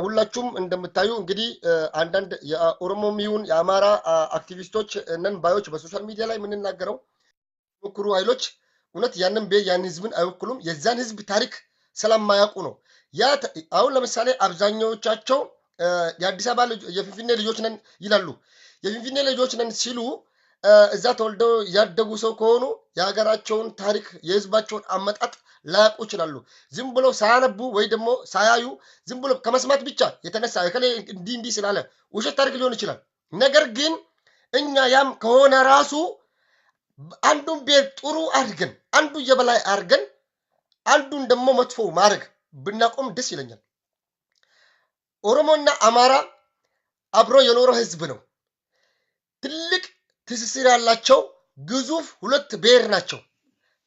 ሁላችሁም እንደምታዩ እንግዲህ አንዳንድ የኦሮሞም ይሁን የአማራ አክቲቪስቶች ነን ባዮች በሶሻል ሚዲያ ላይ ምንናገረው ወክሩ ኃይሎች እውነት ያንን ያን ህዝብን አይወክሉም የዛን ህዝብ ታሪክ ስለማያውቁ ነው ያ አሁን ለምሳሌ አብዛኛዎቻቸው የአዲስ አበባ የፊንፊኔ ልጆች ነን ይላሉ የፊንፊኔ ልጆች ነን ሲሉ እዛ ተወልደው ያደጉ ሰው ከሆኑ የሀገራቸውን ታሪክ የህዝባቸውን አመጣጥ ላያውቁ ይችላሉ ዝም ብሎ ሳያነቡ ወይ ደግሞ ሳያዩ ዝም ብሎ ከመስማት ብቻ የተነሳ እከሌ እንዲህ ስላለ ውሸት ታሪክ ሊሆን ይችላል ነገር ግን እኛ ያም ከሆነ ራሱ አንዱን ቤት ጥሩ አድርገን አንዱ የበላይ አድርገን አንዱን ደግሞ መጥፎ ማድረግ ብናቆም ደስ ይለኛል ኦሮሞና አማራ አብሮ የኖረ ህዝብ ነው ትልቅ ትስስር ያላቸው ግዙፍ ሁለት ብሔር ናቸው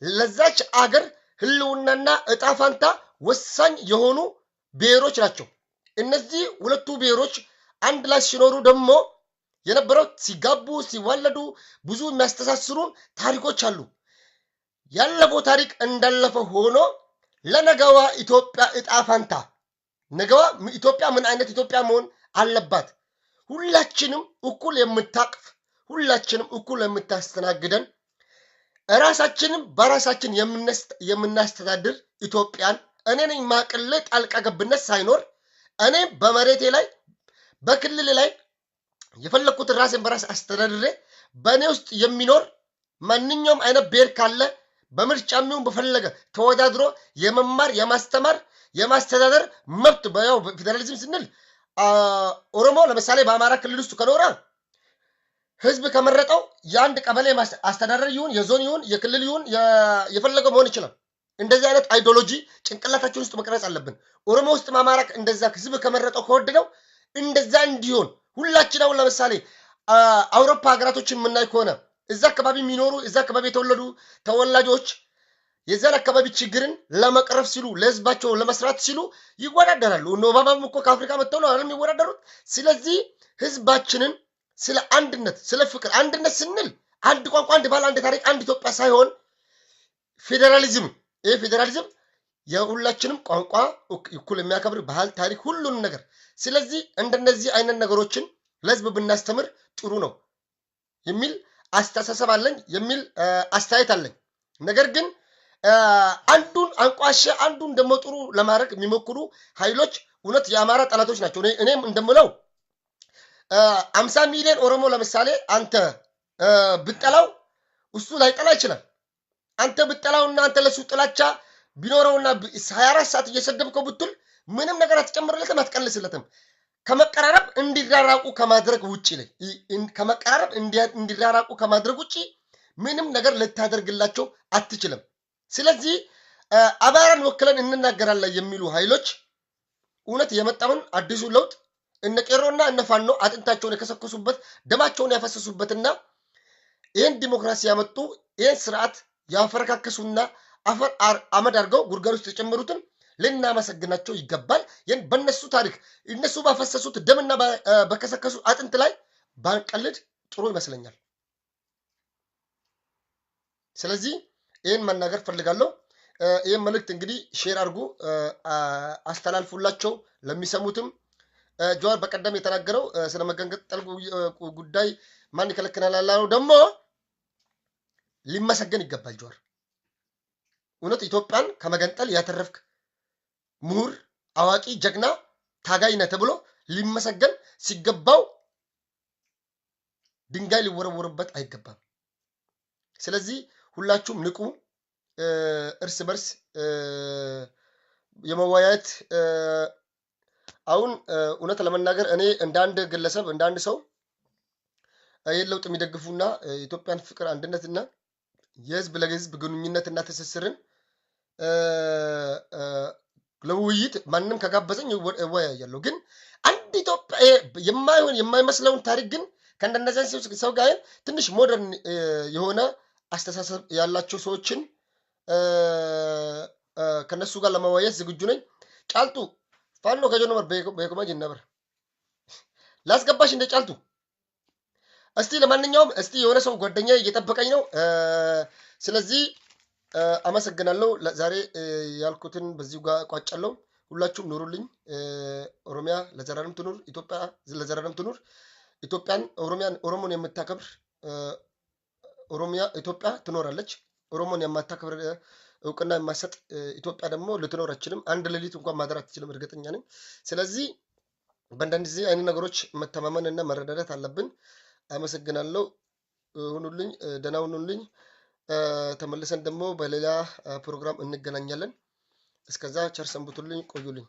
ለዛች አገር ህልውናና እጣፋንታ ወሳኝ የሆኑ ብሔሮች ናቸው እነዚህ ሁለቱ ብሔሮች አንድ ላይ ሲኖሩ ደግሞ የነበረው ሲጋቡ ሲዋለዱ ብዙ የሚያስተሳስሩን ታሪኮች አሉ ያለፈው ታሪክ እንዳለፈ ሆኖ ለነገዋ ኢትዮጵያ እጣፋንታ ነገዋ ኢትዮጵያ ምን አይነት ኢትዮጵያ መሆን አለባት ሁላችንም እኩል የምታቅፍ ሁላችንም እኩል የምታስተናግደን ራሳችንም በራሳችን የምናስተዳድር ኢትዮጵያን እኔ ነኝ ማቅለ ጣልቃ ገብነት ሳይኖር እኔ በመሬቴ ላይ በክልል ላይ የፈለኩት ራሴን በራስ አስተዳድሬ በእኔ ውስጥ የሚኖር ማንኛውም አይነት ብሔር ካለ በምርጫም በፈለገ ተወዳድሮ የመማር የማስተማር የማስተዳደር መብት በያው ፌደራሊዝም ስንል ኦሮሞ ለምሳሌ በአማራ ክልል ውስጥ ከኖረ ህዝብ ከመረጠው የአንድ ቀበሌ አስተዳደር ይሁን የዞን ይሁን የክልል ይሁን የፈለገው መሆን ይችላል እንደዚህ አይነት አይዲዮሎጂ ጭንቅላታችን ውስጥ መቅረጽ አለብን ኦሮሞ ውስጥ ማማራ እንደዛ ህዝብ ከመረጠው ከወደደው እንደዛ እንዲሆን ሁላችንም ለምሳሌ አውሮፓ ሀገራቶችን ምናይ ከሆነ እዛ አካባቢ የሚኖሩ እዛ አካባቢ የተወለዱ ተወላጆች የዛን አካባቢ ችግርን ለመቅረፍ ሲሉ ለህዝባቸው ለመስራት ሲሉ ይወዳደራሉ ኦባማም እኮ ከአፍሪካ መጥተው ነው አይደል የሚወዳደሩት ስለዚህ ህዝባችንን ስለ አንድነት ስለ ፍቅር አንድነት ስንል አንድ ቋንቋ አንድ ባህል አንድ ታሪክ አንድ ኢትዮጵያ ሳይሆን ፌደራሊዝም ፌደራሊዝም የሁላችንም ቋንቋ እኩል የሚያከብር ባህል ታሪክ ሁሉን ነገር ስለዚህ እንደነዚህ አይነት ነገሮችን ለህዝብ ብናስተምር ጥሩ ነው የሚል አስተሳሰብ አለኝ የሚል አስተያየት አለኝ ነገር ግን አንዱን አንቋሽ አንዱን ደሞ ጥሩ ለማድረግ የሚሞክሩ ኃይሎች እውነት የአማራ ጠላቶች ናቸው እኔም እንደምለው 50 ሚሊዮን ኦሮሞ ለምሳሌ አንተ ብጠላው እሱ ላይ ጠላ ይችላል አንተ ብጠላውና አንተ ለሱ ጥላቻ ቢኖረውና 24 ሰዓት እየሰደብከው ብትል ምንም ነገር አትጨምርለትም አትቀንስለትም ከመቀራረብ እንዲራራቁ ከማድረግ ውጪ ላይ ከመቀራረብ እንዲራራቁ ከማድረግ ውጪ ምንም ነገር ልታደርግላቸው አትችልም ስለዚህ አማራን ወክለን እንናገራለን የሚሉ ኃይሎች እውነት የመጣውን አዲሱ ለውጥ እነ ቄሮና እነ ፋኖ አጥንታቸውን የከሰከሱበት ደማቸውን ያፈሰሱበትና ይህን ዲሞክራሲ ያመጡ ይህን ስርዓት ያፈረካከሱና አፈር አመድ አድርገው ጉርጋር ውስጥ የጨመሩትን ልናመሰግናቸው ይገባል በእነሱ ታሪክ እነሱ ባፈሰሱት ደምና በከሰከሱ አጥንት ላይ ባንቀልድ ጥሩ ይመስለኛል ስለዚህ ይህን መናገር ፈልጋለሁ ይህን መልእክት እንግዲህ ሼር አድርጉ አስተላልፉላቸው ለሚሰሙትም ጀዋር በቀደም የተናገረው ስለ መገንጠል ጉዳይ ማን ይከለክናል ያለው ደግሞ ሊመሰገን ይገባል ጀዋር እውነት ኢትዮጵያን ከመገንጠል ያተረፍክ ምሁር አዋቂ ጀግና ታጋይ ነህ ተብሎ ሊመሰገን ሲገባው ድንጋይ ሊወረወርበት አይገባም ስለዚህ ሁላችሁም ንቁ እርስ በርስ የመወያየት አሁን እውነት ለመናገር እኔ እንደ አንድ ግለሰብ እንደ አንድ ሰው ይህን ለውጥ የሚደግፉና ኢትዮጵያን ፍቅር አንድነትና የህዝብ ለህዝብ ግንኙነትና ትስስርን ለውይይት ማንም ከጋበዘኝ እወያያለሁ። ግን አንድ ኢትዮጵያ የማይሆን የማይመስለውን ታሪክ ግን ከእንደነዚህ ሰው ጋር ትንሽ ሞደርን የሆነ አስተሳሰብ ያላቸው ሰዎችን ከነሱ ጋር ለመወያየት ዝግጁ ነኝ። ጫልቱ ፋኖ ከጀኖመር በየኮማ ጅነበር ላስገባሽ እንደ ጫልቱ እስቲ ለማንኛውም እስቲ የሆነ ሰው ጓደኛ እየጠበቀኝ ነው። ስለዚህ አመሰግናለሁ። ዛሬ ያልኩትን በዚሁ ጋር ቋጫለሁ። ሁላችሁም ኑሩልኝ። ኦሮሚያ ለዘላለም ትኑር። ኢትዮጵያ ለዘላለም ትኑር። ኢትዮጵያን ኦሮሞን የምታከብር ኦሮሚያ ኢትዮጵያ ትኖራለች። ኦሮሞን የማታከብር እውቅና የማሰጥ ኢትዮጵያ ደግሞ ልትኖር አትችልም። አንድ ሌሊት እንኳን ማደር አትችልም፣ እርግጠኛ ነኝ። ስለዚህ በእንደዚህ አይነት ነገሮች መተማመንና መረዳዳት አለብን። አመሰግናለሁ። ሁኑልኝ፣ ደህና ሁኑልኝ። ተመልሰን ደግሞ በሌላ ፕሮግራም እንገናኛለን። እስከዛ ቸር ሰንብቱልኝ፣ ቆዩልኝ።